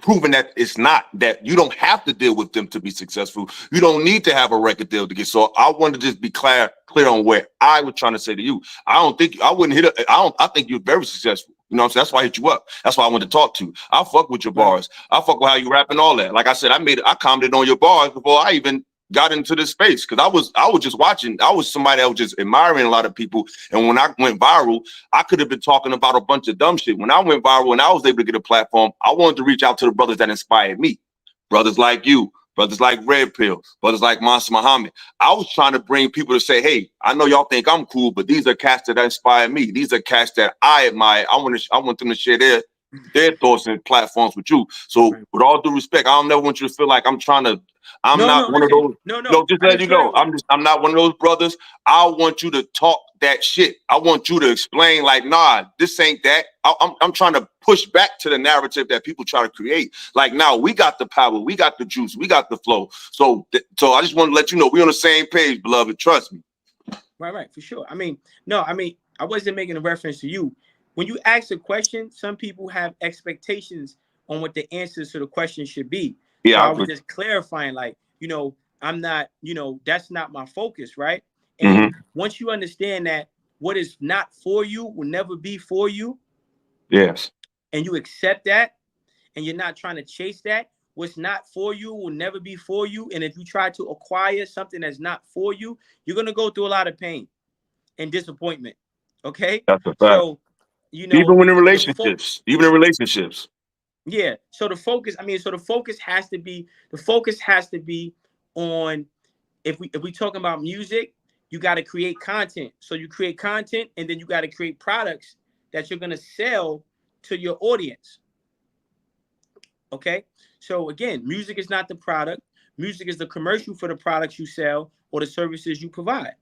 proving that it's not, that you don't have to deal with them to be successful. You don't need to have a record deal to get. So I wanted to just be clear on where I was trying to say to you. I think you're very successful. You know what I'm saying? That's why I hit you up. That's why I wanted to talk to you. I fuck with your bars. I fuck with how you rap and all that. Like I said, I commented on your bars before I even got into this space, because I was just watching. I was somebody that was just admiring a lot of people. And when I went viral, I could have been talking about a bunch of dumb shit. When I went viral and I was able to get a platform, I wanted to reach out to the brothers that inspired me. Brothers like you, brothers like Red Pill, brothers like Monster Muhammad. I was trying to bring people to say, hey, I know y'all think I'm cool, but these are cats that inspire me. These are cats that I admire. I want them to share their thoughts and platforms with you. So with all due respect, I don't never want you to feel like I'm trying to, I'm not one of those. No, just let you know. I'm not one of those brothers. I want you to talk that shit. I want you to explain like, nah, this ain't that. I'm trying to push back to the narrative that people try to create. Like, now we got the power, we got the juice, we got the flow. So I just want to let you know we're on the same page, beloved. Trust me. Right, for sure. I wasn't making a reference to you. When you ask a question, some people have expectations on what the answers to the question should be. Yeah, so I was just clarifying, like, I'm not, that's not my focus, right? And once you understand that what is not for you will never be for you. Yes. And you accept that, and you're not trying to chase that, what's not for you will never be for you. And if you try to acquire something that's not for you, you're gonna go through a lot of pain and disappointment. Okay, That's a fact. so you know, Even when in relationships, even in relationships. yeah. So the focus, I mean, so the focus has to be on, if we talking about music, you got to create content. So you create content, and then you got to create products that you're gonna sell to your audience. Okay. So again, music is not the product. Music is the commercial for the products you sell or the services you provide.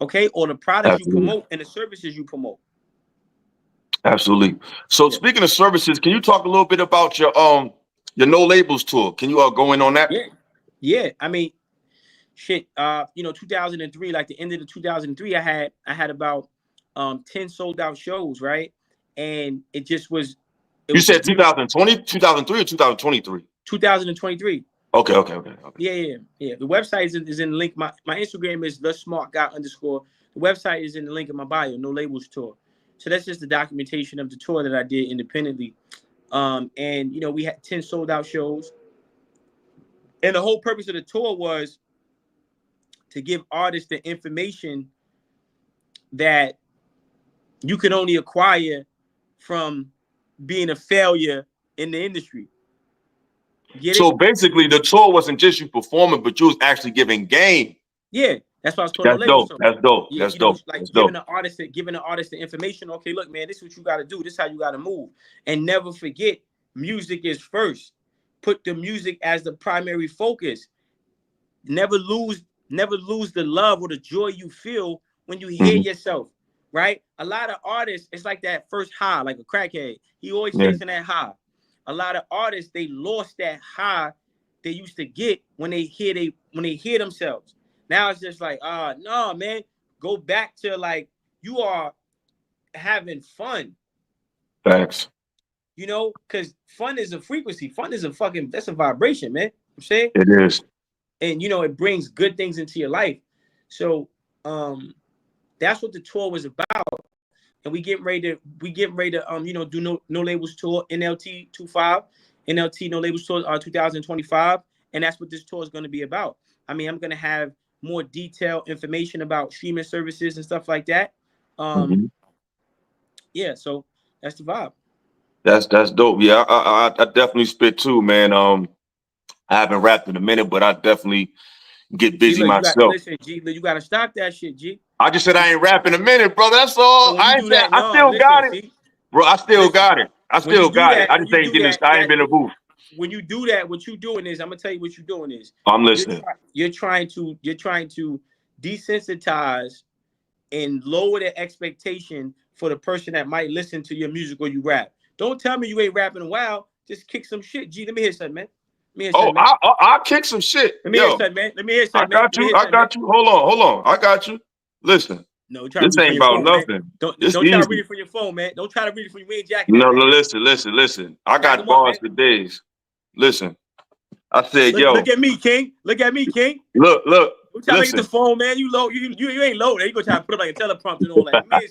Okay, or the products you promote and the services you promote. Absolutely. So speaking of services, can you talk a little bit about your No Labels tour? Can you go in on that? Yeah. I mean, shit. 2003, like the end of the 2003, I had about 10 sold out shows, right? And it just was. You said 2020, 2003, or 2023? 2023. Okay. Yeah. The website is in the link. My Instagram is _. The website is in the link in my bio. No Labels tour. So that's just the documentation of the tour that I did independently. And we had 10 sold out shows. And the whole purpose of the tour was to give artists the information that you can only acquire from being a failure in the industry. So basically, the tour wasn't just you performing, but you was actually giving game. Yeah, that's why I was calling That's dope. That's dope. That's dope. Like that's giving dope. the artist the information. Okay, look, man, this is what you got to do. This is how you got to move. And never forget, music is first. Put the music as the primary focus. Never lose the love or the joy you feel when you hear yourself. Right? A lot of artists, it's like that first high, like a crackhead. He always chasing that high. A lot of artists, they lost that high they used to get when they hear themselves. Now it's just like, no, man, go back to like you are having fun. Thanks. Because fun is a frequency. Fun is that's a vibration, man. I'm saying it is. And it brings good things into your life. So that's what the tour was about. And we getting ready to do no Labels tour, NLT 25, NLT No Labels tour 2025. And that's what this tour is going to be about. I mean, I'm going to have more detailed information about streaming services and stuff like that. Yeah, so that's the vibe. That's dope. Yeah, I definitely spit too, man. I haven't rapped in a minute, but I definitely get busy myself. Listen, G, you gotta stop that shit, G. I just said I ain't rapping in a minute, brother. That's all. So I still got it, see? Bro. I still got it. I still got it. I just ain't getting. I ain't been in the booth. When you do that, what you doing is, I'm gonna tell you what you're doing is. I'm listening. You're trying to desensitize and lower the expectation for the person that might listen to your music or you rap. Don't tell me you ain't rapping a while. Just kick some shit, G. Let me hear something, man. I'll kick some shit. Let me hear something, man. I got you. Hold on. I got you. Listen. No, this ain't about nothing. Don't try to read it from your phone, man. Don't try to read it from your wind jacket. No, listen. I got bars for days. Listen. I said, look at me, King. Look at me, King. Look. I'm trying to get the phone, man. You low. You ain't low. You gonna try to put up like a teleprompter and all that. Man.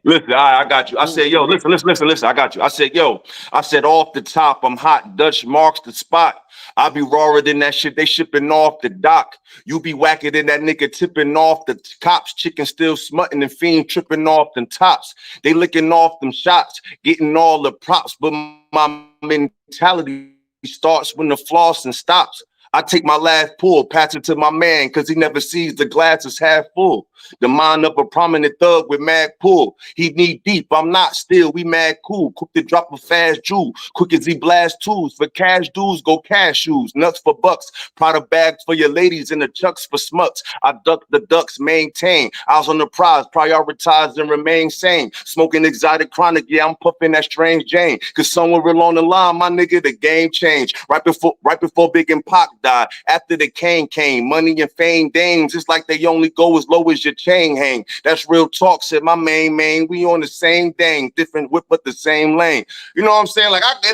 Listen, I got you. I said, listen. I got you. I said, off the top, I'm hot. Dutch marks the spot. I be rawer than that shit. They shipping off the dock. You be whacking than that nigga tipping off the cops. Chicken still smutting and fiend tripping off them tops. They licking off them shots, getting all the props. But my mentality starts when the flossing stops. I take my last pull, pass it to my man, cause he never sees the glass is half full. The mind of a prominent thug with mad pull. He knee deep, I'm not still, we mad cool. Quick to drop a fast jewel, quick as he blast tools. For cash dues, go cashews, nuts for bucks. Prada bags for your ladies and the chucks for smuts. I duck the ducks, maintain. I was on the prize, prioritize and remain sane. Smoking exotic chronic, yeah, I'm puffing that strange Jane. Cause somewhere along the line, my nigga, the game changed. Right before Big and Pac died. After the cane came, money and fame dames. It's like they only go as low as your chain hang. That's real talk, said my main. We on the same thing, different whip but the same lane. You know what I'm saying? That's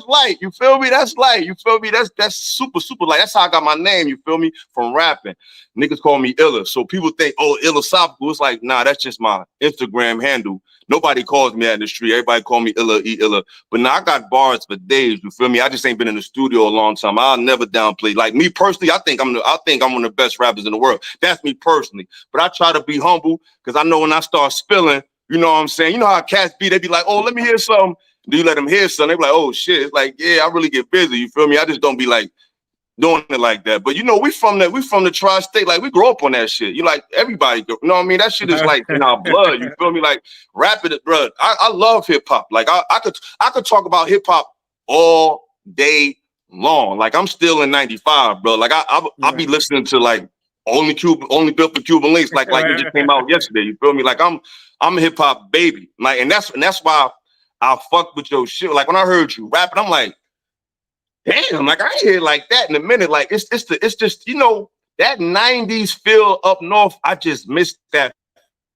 light. You feel me? That's light. You feel me? That's super light. That's how I got my name. You feel me? From rapping. Niggas call me Illa. So people think, oh, Illosophical. It's like, nah, that's just my Instagram handle. Nobody calls me that in the street. Everybody call me Illa, E Illa. But now I got bars for days. You feel me? I just ain't been in the studio a long time. I'll never downplay. Like me personally, I think I'm one of the best rappers in the world. That's me personally. But I try to be humble because I know when I start spilling, you know what I'm saying? You know how cats be? They be like, oh, let me hear something. Do you let them hear something? They be like, oh shit. It's like, yeah, I really get busy. You feel me? I just don't be like doing it like that. But you know, we from the tri-state. Like we grow up on that shit. You like everybody, you know what I mean? That shit is like in our blood. You feel me? Like rapping it, bro. I love hip hop. Like I could talk about hip hop all day long. Like I'm still in 95, bro. Like I'll be listening to like only built for Cuban links, like it just came out yesterday. You feel me? Like I'm a hip hop baby. Like, and that's why I fuck with your shit. Like when I heard you rapping, I'm like, damn, like I ain't hear like that in a minute. Like it's just, you know, that 90s feel up north. I just miss that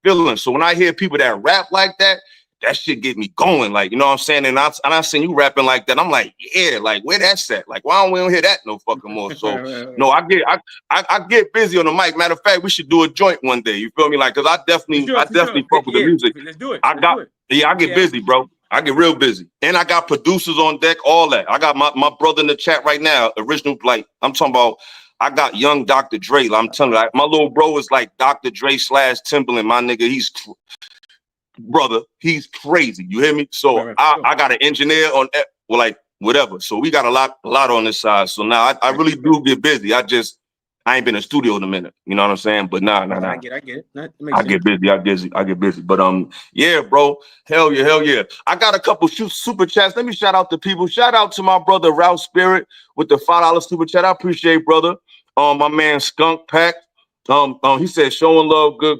feeling. So when I hear people that rap like that, that shit get me going. Like, you know what I'm saying? And I seen you rapping like that. I'm like, yeah, like where that's at? Like, why don't we hear that no fucking more? So no, I get busy on the mic. Matter of fact, we should do a joint one day. You feel me? Like, cause I definitely fuck with the music. Let's do it. I get busy, bro. I get real busy. And I got producers on deck, all that. I got my brother in the chat right now, original, like, I'm talking about, I got young Dr. Dre. I'm telling you, like, my little bro is like Dr. Dre / Timbaland. My nigga, he's crazy. You hear me? So I got an engineer on, well, like, whatever. So we got a lot on this side. So now I really do get busy. I ain't been in the studio in a minute. You know what I'm saying? But nah. I get it. I get busy. But yeah, bro. Hell yeah. I got a couple super chats. Let me shout out to people. Shout out to my brother Ralph Spirit with the $5 super chat. I appreciate, brother. My man Skunk Pack. He said showing love, good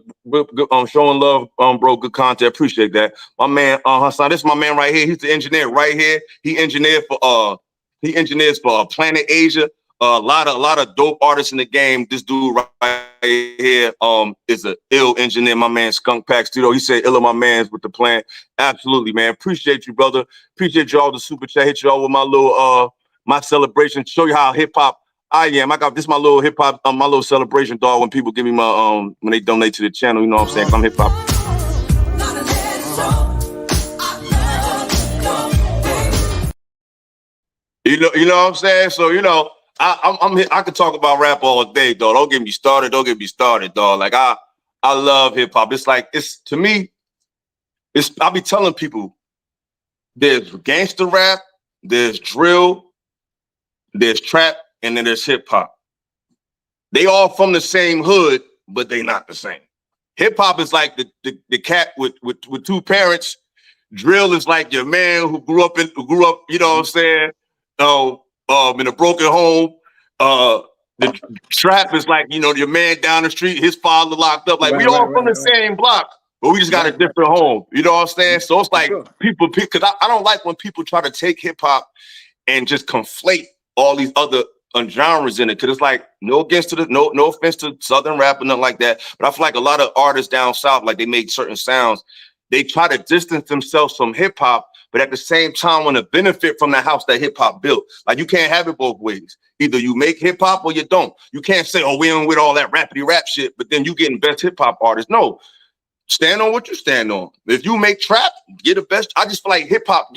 showing love, bro, good content. Appreciate that. My man, Hassan, this is my man right here. He's the engineer right here. He engineers for Planet Asia. A lot of dope artists in the game. This dude right here is an ill engineer. My man Skunk Pack Studio. He said illa my man's with the plan. Absolutely, man. Appreciate you, brother. Appreciate y'all the super chat. Hit y'all with my little my celebration. Show you how hip hop I am. I got this my little hip hop, my little celebration, dog. When people give me my when they donate to the channel, you know what I'm saying? 'Cause I'm hip hop. You know what I'm saying? So you know. I could talk about rap all day, dog. Don't get me started, dog. Like I love hip hop. It's like to me, I'll be telling people there's gangster rap, there's drill, there's trap, and then there's hip hop. They all from the same hood, but they not the same. Hip hop is like the cat with two parents. Drill is like your man who grew up, you know what I'm saying? In a broken home. The trap is like, you know, your man down the street, his father locked up. Like we all from the same block, but we just got a different home. You know what I'm saying? So it's like people pick, because I don't like when people try to take hip hop and just conflate all these other genres in it. Cause it's like no offense to Southern rap or nothing like that. But I feel like a lot of artists down south, like they make certain sounds, they try to distance themselves from hip hop, but at the same time want to benefit from the house that hip hop built. Like you can't have it both ways. Either you make hip hop or you don't. You can't say, oh, we ain't with all that rappity rap shit, but then you getting best hip hop artists. No, stand on what you stand on. If you make trap, get the best. I just feel like hip hop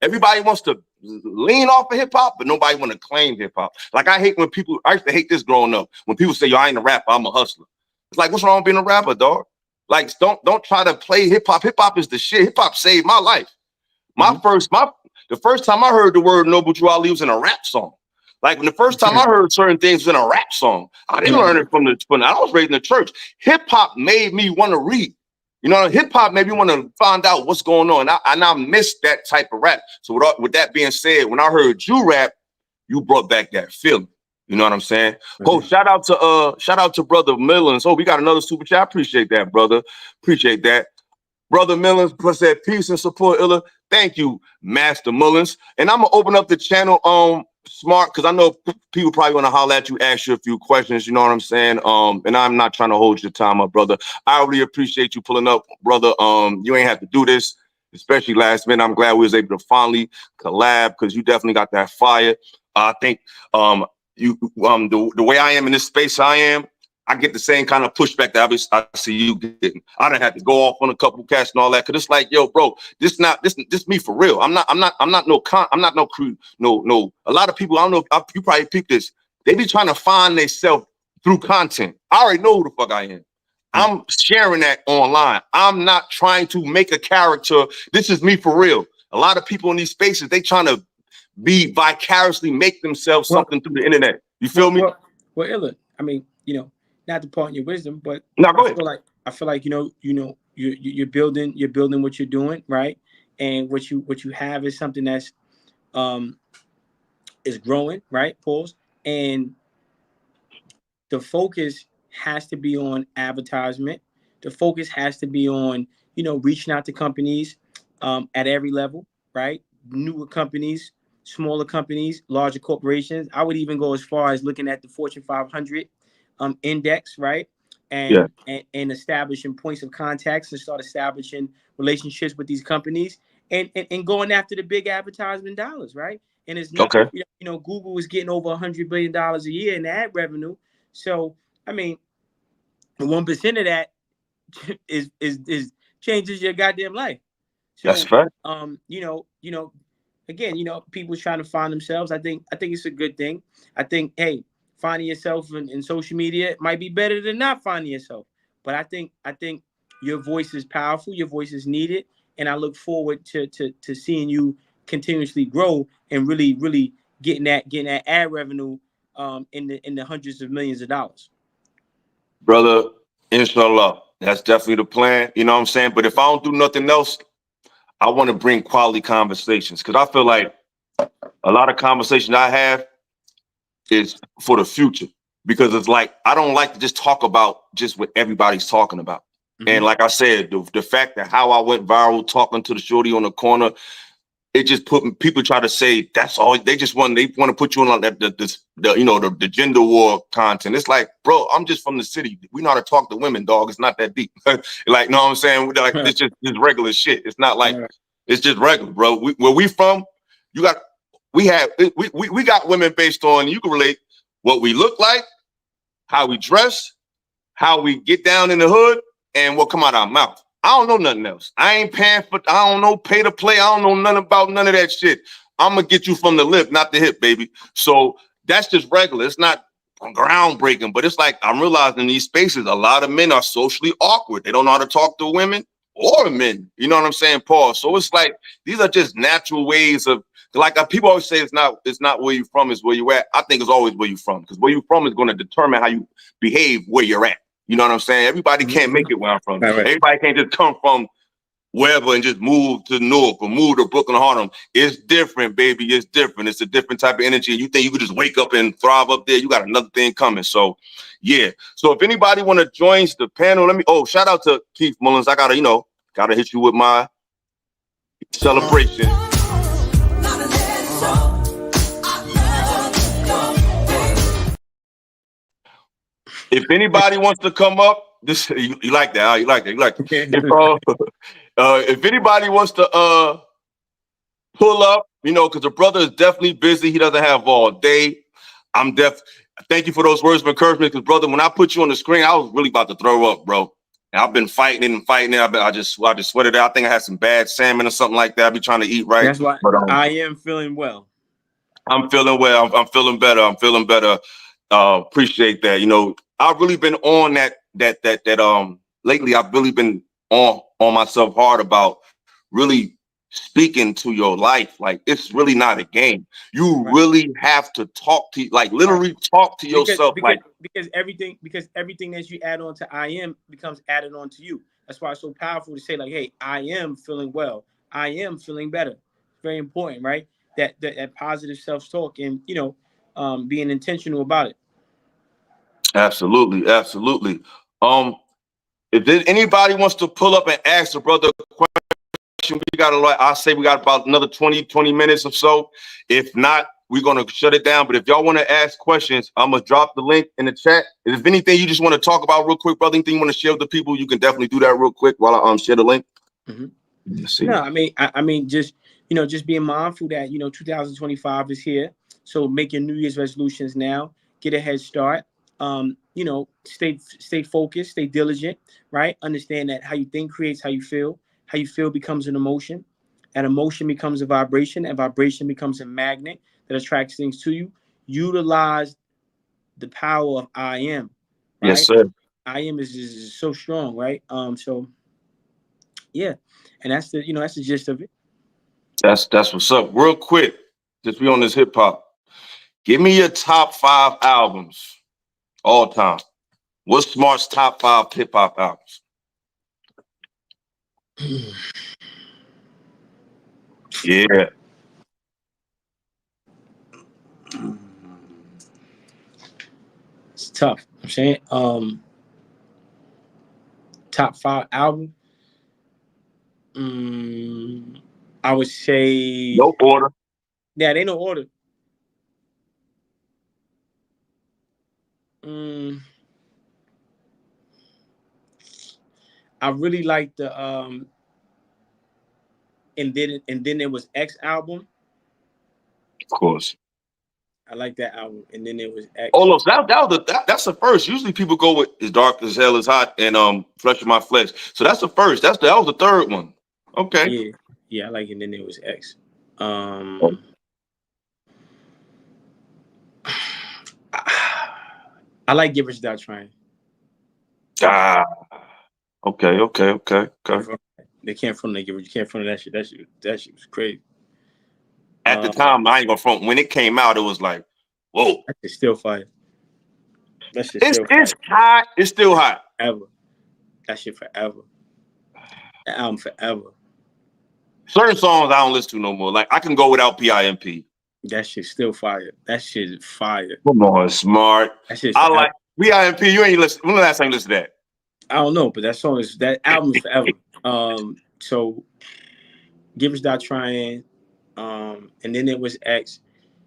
everybody wants to lean off of hip hop, but nobody want to claim hip hop. Like I used to hate this growing up. When people say, yo, I ain't a rapper, I'm a hustler. It's like, what's wrong with being a rapper, dog? Like, don't try to play hip hop. Hip hop is the shit. Hip hop saved my life. The first time I heard the word Noble Drew Ali was in a rap song. Like when the first time I heard certain things was in a rap song. I didn't learn it from I was raised in the church. Hip hop made me want to read. You know, hip hop made me want to find out what's going on. And I missed that type of rap. So with that being said, when I heard you rap, you brought back that feeling. You know what I'm saying? Oh, shout out to brother Millens. Oh, we got another super chat. I appreciate that, brother. Appreciate that. Brother Millens said peace and support Illa. Thank you, Master Mullins. And I'm gonna open up the channel smart, because I know people probably want to holler at you, ask you a few questions, you know what I'm saying? And I'm not trying to hold your time up, brother. I really appreciate you pulling up, brother. You ain't have to do this, especially last minute. I'm glad we was able to finally collab, because you definitely got that fire. I think the way I am in this space I am, I get the same kind of pushback that I see you getting. I done had to go off on a couple cats and all that, cause it's like, yo, bro, this me for real. I'm not no crew, no. A lot of people, I don't know if you probably peeped this. They be trying to find themselves through content. I already know who the fuck I am. I'm sharing that online. I'm not trying to make a character. This is me for real. A lot of people in these spaces, they trying to be vicariously make themselves something through the internet. You feel me? Well, Illa, I mean, not to part in your wisdom, but no, go ahead. I feel like you're building what you're doing, right? And what you have is something that's is growing, right? Pause. And the focus has to be on advertisement. The focus has to be on, reaching out to companies at every level, right? Newer companies, smaller companies, larger corporations. I would even go as far as looking at the Fortune 500 index, right? And establishing points of contacts and start establishing relationships with these companies and going after the big advertisement dollars, right? And it's not, Google is getting over $100 billion a year in ad revenue. So, I mean, 1% of that is changes your goddamn life. So, that's fair. Again, people trying to find themselves. I think it's a good thing. I think, hey, finding yourself in social media might be better than not finding yourself. But I think your voice is powerful. Your voice is needed, and I look forward to seeing you continuously grow and really getting that ad revenue in the hundreds of millions of dollars. Brother, inshallah, that's definitely the plan. You know what I'm saying? But if I don't do nothing else, I want to bring quality conversations, because I feel like a lot of conversation I have is for the future, because it's like I don't like to just talk about just what everybody's talking about. Mm-hmm. And like I said, the fact that how I went viral talking to the shorty on the corner, it just put people try to say that's all they want to put you on like the gender war content. It's like, bro, I'm just from the city. We know how to talk to women, dog. It's not that deep. Like, know what I'm saying? Like, it's just regular shit. It's not like it's just regular, bro. Where we from, we got women based on, you can relate, what we look like, how we dress, how we get down in the hood, and what come out our mouth. I don't know nothing else. I ain't paying for, I don't know, pay to play. I don't know nothing about none of that shit. I'm going to get you from the lip, not the hip, baby. So that's just regular. It's not groundbreaking, but it's like I'm realizing in these spaces, a lot of men are socially awkward. They don't know how to talk to women or men. You know what I'm saying, Paul? So it's like, these are just natural ways of, like people always say, it's not where you're from, it's where you at. I think it's always where you're from, because where you're from is going to determine how you behave where you're at. You know what I'm saying? Everybody can't make it where I'm from. Right. Everybody can't just come from wherever and just move to Newark or move to Brooklyn, Harlem. It's different, baby. It's different. It's a different type of energy. You think you could just wake up and thrive up there? You got another thing coming. So, yeah. So if anybody want to join the panel, shout out to Keith Mullins. I gotta hit you with my celebration. If anybody wants to come up, this you like that? You like that? You like that? If anybody wants to pull up, because the brother is definitely busy. He doesn't have all day. Thank you for those words of encouragement, because brother, when I put you on the screen, I was really about to throw up, bro. And I've been fighting it. I just sweated out. I think I had some bad salmon or something like that. I be trying to eat right. That's why I am feeling well. I'm feeling well. I'm feeling better. Appreciate that. I've really been on that lately. I've really been on myself hard about really speaking to your life. Like, it's really not a game. You really have to talk to, like, literally talk to yourself. Because everything that you add on to I am becomes added on to you. That's why it's so powerful to say, like, hey, I am feeling well. I am feeling better. It's very important, right? That positive self-talk and, being intentional about it. Absolutely. If anybody wants to pull up and ask the brother a question, I'll say we got about another 20 minutes or so. If not, we're going to shut it down. But if y'all want to ask questions, I'm going to drop the link in the chat. If anything you just want to talk about real quick, brother, anything you want to share with the people, you can definitely do that real quick while I share the link. Mm-hmm. Let's see. No, I mean, just being mindful that, 2025 is here. So make your New Year's resolutions now. Get a head start. You know, stay focused, stay diligent, right? Understand that how you think creates how you feel. How you feel becomes an emotion. An emotion becomes a vibration, and vibration becomes a magnet that attracts things to you. Utilize the power of I am, Yes, right? sir. I am is so strong, right? So yeah, and that's the that's the gist of it. That's what's up. Real quick, just be on this hip hop. Give me your top 5 albums all time. What's Smart's top 5 hip hop albums? Yeah, It's tough. I'm saying top 5 album. I would say no order. yeah, they no order. Mm, I really like the and then it was X album. Of course. I like that album, and then it was Oh X. no, so that's the first. Usually people go with as dark as hell is hot and flesh of my flesh. So that's the first. That was the third one. Okay. Yeah, yeah, I like it. And then it was X. Um, I like Givers Without Trying. Ah. Okay. They can't front that Givers. You can't front that shit. That shit was crazy. At the time, I ain't gonna front. When it came out, it was like, whoa. That shit's still fire. That shit's It's still fire. hot. It's still hot. Ever. That shit forever. That album forever. Certain songs I don't listen to no more. Like I can go without PIMP. That shit's still fire. That shit is fire. Come on, Smart. That shit's I forever. like PIMP. You ain't listen. When the last time you listened to that? I don't know, but that album is forever. So Givers Without Trying. And then it was X.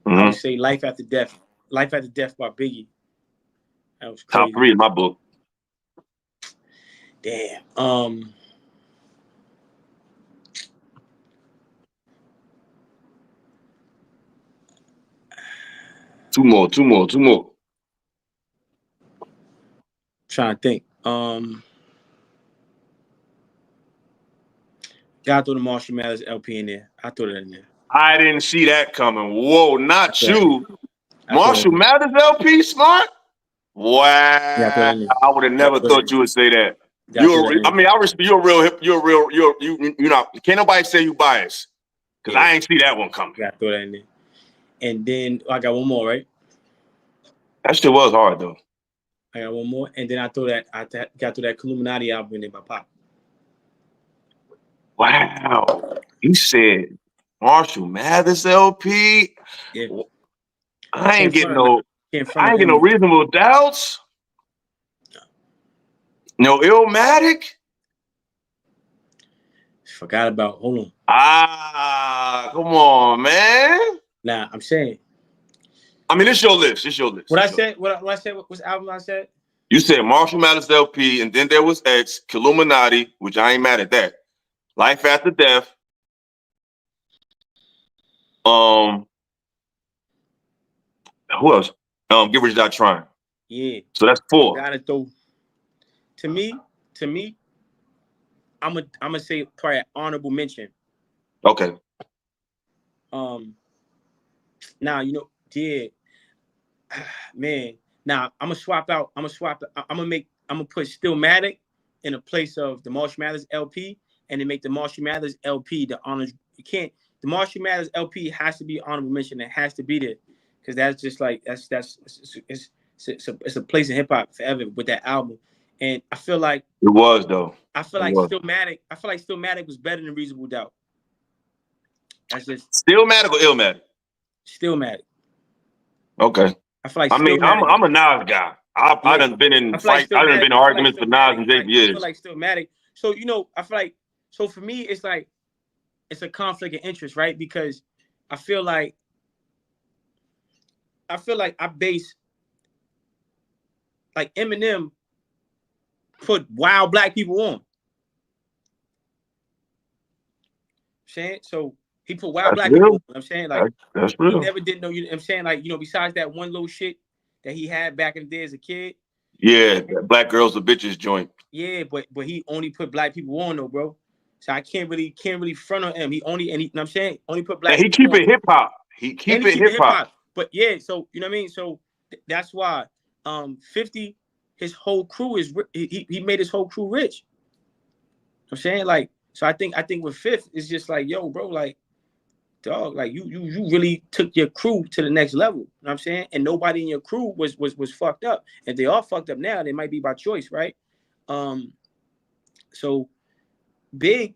I would say Life After Death. Life After Death by Biggie. That was crazy. Top 3 in my book. Damn. Two more. Trying to think. Gotta throw the Marshall Mathers LP in there. I threw that in there. I didn't see that coming. Whoa, not Yeah. you. Marshall Mathers LP, Smart? Wow. Yeah, I would have never thought you would say that. I respect you're a real hip, you're not can't nobody say you biased. Because I ain't see that one coming. Yeah, throw that in there. And then I got one more, right? That shit was hard though. I got one more. And then I got through that Illuminati album in there by Pop. Wow. You said Marshall Mathers LP. Yeah. I ain't getting no reasonable doubts. No Illmatic. Forgot about. Hold on. Come on, man. Nah, I'm saying. I mean, it's your list. What I said. What's album I said? You said Marshall Mathers LP, and then there was X, Illuminati, which I ain't mad at that. Life After Death. Who else? Givers Without Trying. Yeah. So that's 4. Gotta throw. To me, I'm gonna say probably an honorable mention. Okay. Now man. Now I'm gonna swap out. I'm gonna put Stillmatic in a place of the Marshall Mathers LP, and then make the Marshall Mathers LP the honor. You can't. The Marshall Mathers LP has to be honorable mention. It has to be there because that's just like it's a place in hip hop forever with that album. And I feel like it was though. I feel like Stillmatic was better than Reasonable Doubt. That's just Stillmatic or Illmatic? Stillmatic. Okay. I feel like I'm a Nas guy. I done been in fights. I done been in arguments with Nas and Jay for years. I feel like Stillmatic. So I feel like for me it's like it's a conflict of interest, right? Because I feel like I base like Eminem put wild black people on. Saying so he put wild black people on. I'm saying like that's real. He never did know. I'm saying like besides that one little shit that he had back in the day as a kid. Yeah, Black Girls the Bitches joint. Yeah, but he only put black people on though, bro. So I can't really front on him. He only and he, you know what I'm saying, only put black And he people keep on. it hip hop. He keep it hip hop. But yeah, so you know what I mean. So that's why 50, his whole crew is he made his whole crew rich. I'm saying like so I think with Fifth it's just like yo, bro, like dog, like you really took your crew to the next level. You know what I'm saying? And nobody in your crew was fucked up. If they all fucked up now, they might be by choice, right? So Big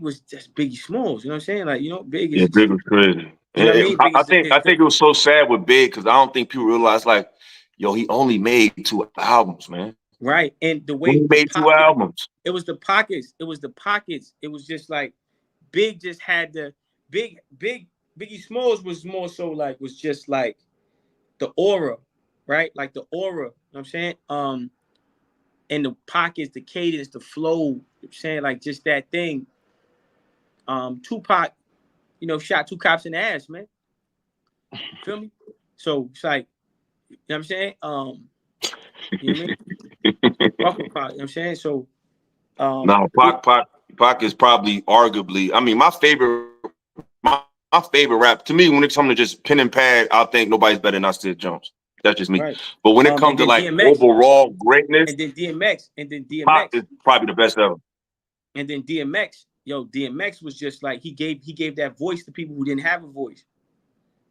was just Biggie Smalls. You know what I'm saying? Like, you know, Big is Big was crazy. You know what I mean? I think it was so sad with Big because I don't think people realize like, yo, he only made 2 albums, man. Right. And the way he made 2 albums. It was the pockets. It was just like Big just had the Biggie Smalls was more so like was just like the aura, right? Like the aura. You know what I'm saying? And the pockets, the cadence, the flow, you know what I'm saying, like just that thing. Tupac, you know, shot 2 cops in the ass, man. You feel me? So it's like, you know what I'm saying? You know what I mean? Fuck with Pac, you know what I'm saying? So no, Pac is probably arguably, I mean, my favorite rap, to me, when it comes to just pen and pad, I think nobody's better than Nasir Jones. That's just me. Right. But when it comes to like DMX, overall greatness, and then DMX, Pac is probably the best ever. And then DMX was just like he gave that voice to people who didn't have a voice.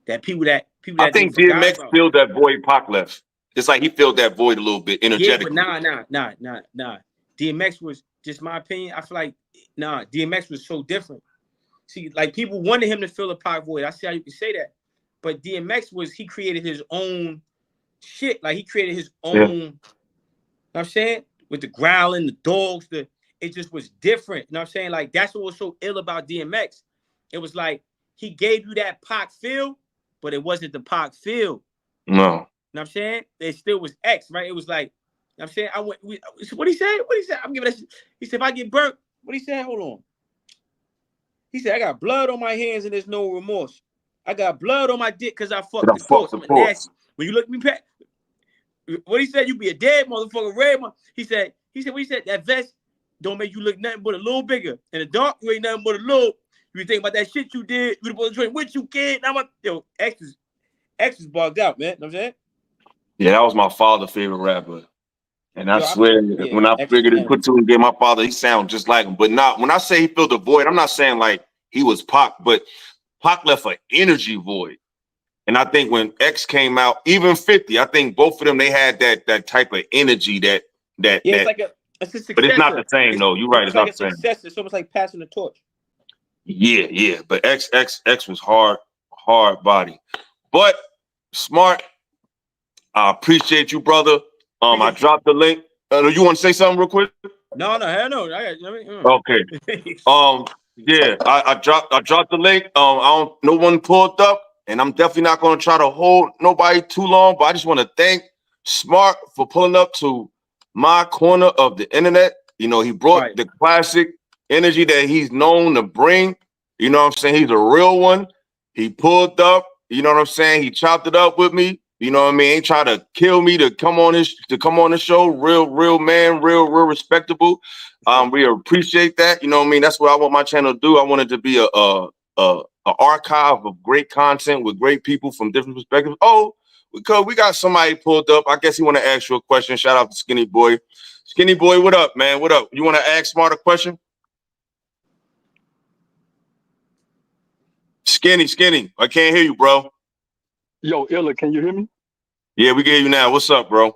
That people that I think DMX filled that void Pac left. It's like he filled that void a little bit energetically. Yeah, but nah. DMX was just my opinion. I feel like DMX was so different. See, like people wanted him to fill the Pac void. I see how you can say that, but DMX he created his own shit. Like he created his own. Yeah. You know what I'm saying, with the growling, the dogs, it just was different. You know what I'm saying? Like that's what was so ill about DMX. It was like he gave you that Pac feel, but it wasn't the Pac feel. No. You know what I'm saying? It still was X, right? It was like, you know what I'm saying? What he said? I'm giving that shit. He said, if I get burnt, what he said? Hold on. He said, I got blood on my hands and there's no remorse. I got blood on my dick because I fucked the corpse. I'm nasty. When you look at me, Pat, what he said, you be a dead motherfucker, red one. He said, what he said, that vest don't make you look nothing but a little bigger. In the dark, you ain't nothing but a little. You think about that shit you did, you supposed to drink with you, kid. Now X is bugged out, man. You know what I'm saying? Yeah, that was my father's favorite rapper. And I swear, when I figured it, put 2 and gave my father, he sound just like him. But not when I say he filled the void, I'm not saying like he was Pac, but Pac left an energy void. And I think when X came out, even 50, I think both of them, they had that type of energy that it's like it's a successor. But it's not the same, though. You're right. It's not the same. It's almost like passing the torch. Yeah. But X was hard body. But smart. I appreciate you, brother. I dropped the link. You want to say something real quick? No, hell no. Okay. Yeah, I dropped the link. No one pulled up, and I'm definitely not going to try to hold nobody too long. But I just want to thank Smart for pulling up to my corner of the internet. You know, he brought the classic energy that he's known to bring. You know what I'm saying? He's a real one. He pulled up. You know what I'm saying? He chopped it up with me. You know what I mean? Ain't trying to kill me to come on the show. Real man, real respectable. We appreciate that. You know what I mean? That's what I want my channel to do. I want it to be a archive of great content with great people from different perspectives. Oh, because we got somebody pulled up. I guess he want to ask you a question. Shout out to Skinny Boy. Skinny Boy, what up, man? What up? You want to ask Smart a question? Skinny. I can't hear you, bro. Yo, Illa, can you hear me? Yeah, we can hear you now. What's up, bro?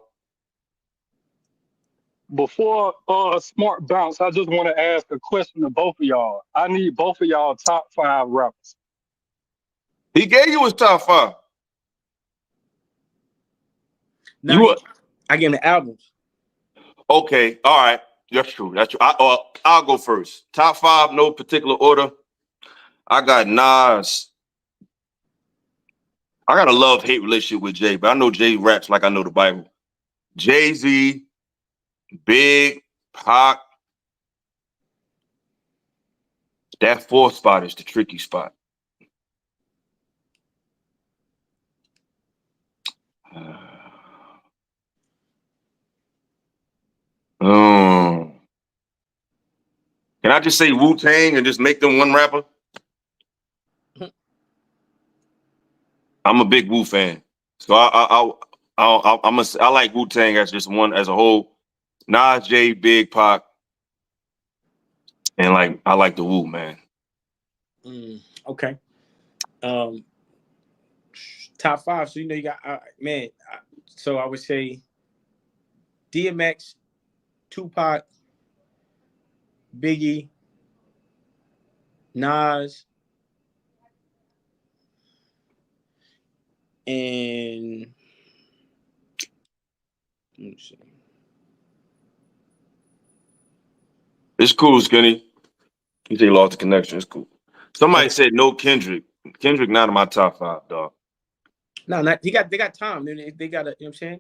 Before Smart bounce, I just want to ask a question to both of y'all. I need both of y'all top 5 rappers. He gave you his top 5. No, I gave him the albums. Okay, all right. That's true. I'll go first. Top 5, no particular order. I got Nas. I got a love-hate relationship with Jay, but I know Jay raps like I know the Bible. Jay-Z, Big, Pac. That 4th spot is the tricky spot. I just say Wu-Tang and just make them one rapper? I'm a big Wu fan, so I like Wu-Tang as just one as a whole. Nas, Jay, Big, Pac, and like I like the Wu, man. Okay. Top 5. So you got so I would say DMX, Tupac, Biggie, Nas, and let me see. It's cool, Skinny. You say lost the connection. It's cool. Somebody said no Kendrick. Kendrick not in my top 5, dog. No, not they got time. They got you know what I'm saying?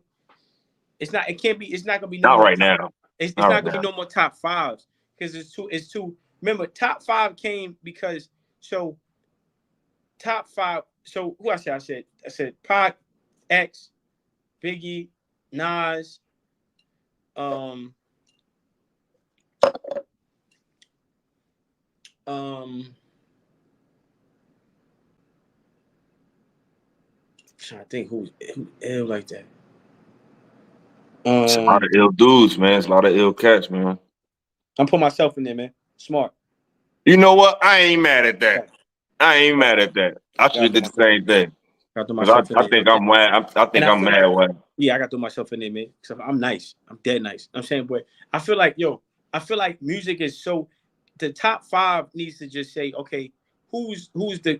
It's not gonna be not right now. It's not gonna be no more top 5s because it's too remember top 5 came because so top 5 so who I said Pac, X, Biggie, Nas, trying to think who ill like that. It's a lot of ill dudes, man. It's a lot of ill cats, man. I'm putting myself in there, man. Smart. You know what? I ain't mad at that. I should have did the same thing. I think I'm mad. I think I'm mad. Yeah, I got to throw myself in there, man. Because I'm nice. I'm dead nice. I'm saying, but I feel like, music is so. The top 5 needs to just say, okay, who's the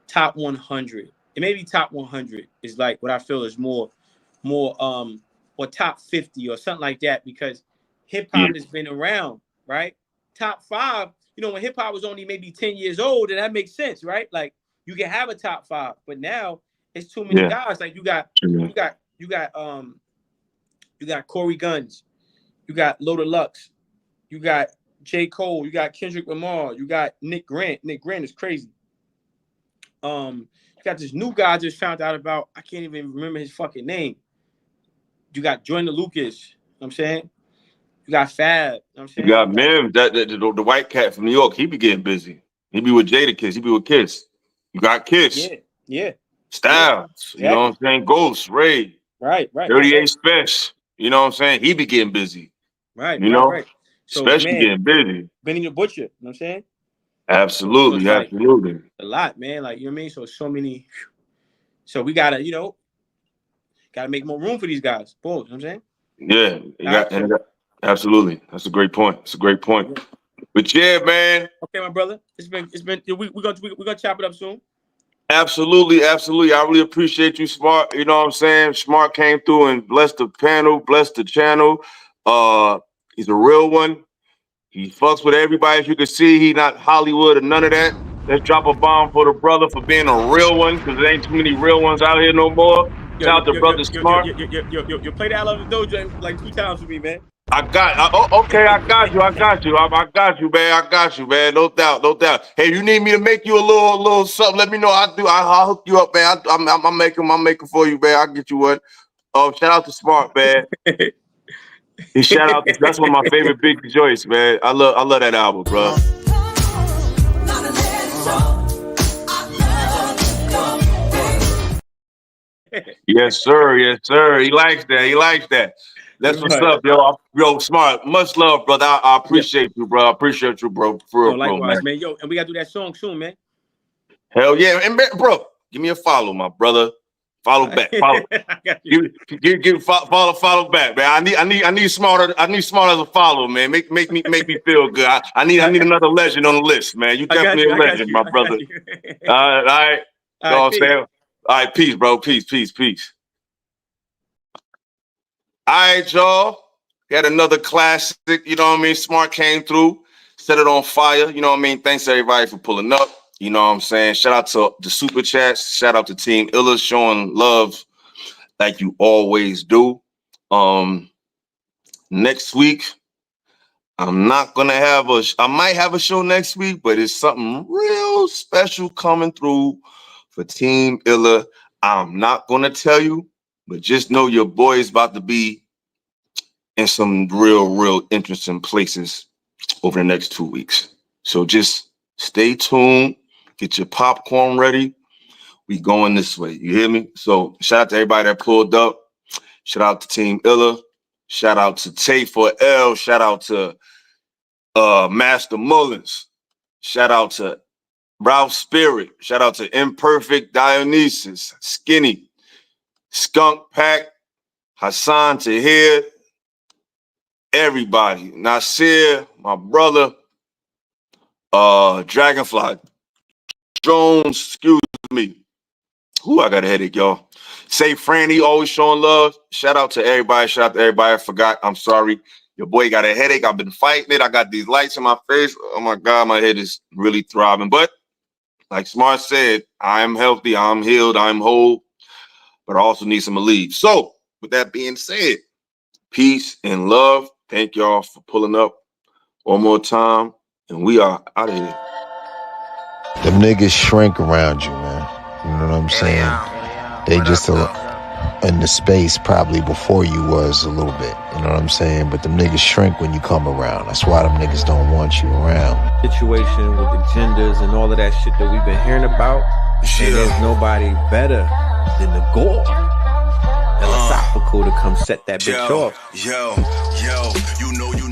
top 100? And maybe top 100 is like what I feel is more or top 50 or something like that because hip hop has been around, right? Top 5, when hip hop was only maybe 10 years old, and that makes sense, right? Like you can have a top 5, but now it's too many guys. Like you got Corey Guns, you got Loda Lux, you got J. Cole, you got Kendrick Lamar, you got Nick Grant. Nick Grant is crazy. You got this new guy I just found out about. I can't even remember his fucking name. You got Joyner Lucas. You know what I'm saying? You got Fab. You know what I'm saying? You got Mims, the white cat from New York. He be getting busy. He be with Jadakiss. He be with Kiss. You got Kiss. Yeah. Styles. Yeah. You know what I'm saying? Ghost, Ray. Right. 38 Special. You know what I'm saying? He be getting busy. Right. So, especially getting busy. Benny the Butcher. You know what I'm saying? Absolutely. So absolutely. A lot, man. Like, you know what I mean? So many. So we gotta, gotta make more room for these guys. Boom. You know what I'm saying? Yeah. Absolutely. That's a great point. Yeah. But yeah, man. Okay, my brother. It's been. We're gonna chop it up soon. Absolutely. I really appreciate you, Smart. You know what I'm saying? Smart came through and blessed the panel, blessed the channel. He's a real one. He fucks with everybody. As you can see, he not Hollywood or none of that. Let's drop a bomb for the brother for being a real one, because there ain't too many real ones out here no more. Shout out to Brother Smart. You played out of the dojo like 2 times for me, man. I got you. I got you, man. No doubt. Hey, you need me to make you a little something? Let me know. I'll hook you up, man. I'm making for you, man. I'll get you one. Shout out to Smart, man. Shout out. That's one of my favorite Big Joints, man. I love that album, bro. Yes, sir. He likes that. That's what's up, yo. Yo, Smart. Much love, brother. I appreciate you, bro. For real, likewise, man. Yo, and we gotta do that song soon, man. Hell yeah, and bro, give me a follow, my brother. Follow back. Follow. Follow back, man. I need Smart. I need Smart as a follow, man. Make me feel good. I need another legend on the list, man. You definitely a legend, my brother. All right. You know what I'm saying? All right, peace, bro. Peace. All right, y'all. Got another classic, you know what I mean? Smart came through, set it on fire, you know what I mean? Thanks everybody for pulling up, you know what I'm saying? Shout out to the super chats, shout out to Team Illa showing love like you always do. Next week, I might have a show next week, but it's something real special coming through for Team Illa. I'm not gonna tell you, but just know your boy is about to be in some real interesting places over the next 2 weeks. So just stay tuned, get your popcorn ready. We going this way. You hear me? So shout out to everybody that pulled up. Shout out to Team Illa. Shout out to Tate for L. Shout out to Master Mullins. Shout out to Ralph Spirit. Shout out to Imperfect Dionysus, Skinny, Skunk Pack, Hassan Tahir, everybody. Nasir, my brother, Dragonfly, Jones, excuse me. Ooh, I got a headache, y'all. Say Franny, always showing love. Shout out to everybody. Shout out to everybody. I forgot. I'm sorry. Your boy got a headache. I've been fighting it. I got these lights in my face. Oh, my God. My head is really throbbing. But like Smart said, I'm healthy. I'm healed. I'm whole. But I also need some relief. So with that being said, peace and love. Thank y'all for pulling up one more time. And we are out of here. Them niggas shrink around you, man. You know what I'm saying? They just in the space probably before you was a little bit. You know what I'm saying? But them niggas shrink when you come around. That's why them niggas don't want you around. Situation with the genders and all of that shit that we've been hearing about. And there's nobody better than the Gore philosophical to come set that bitch off. Yo, you know you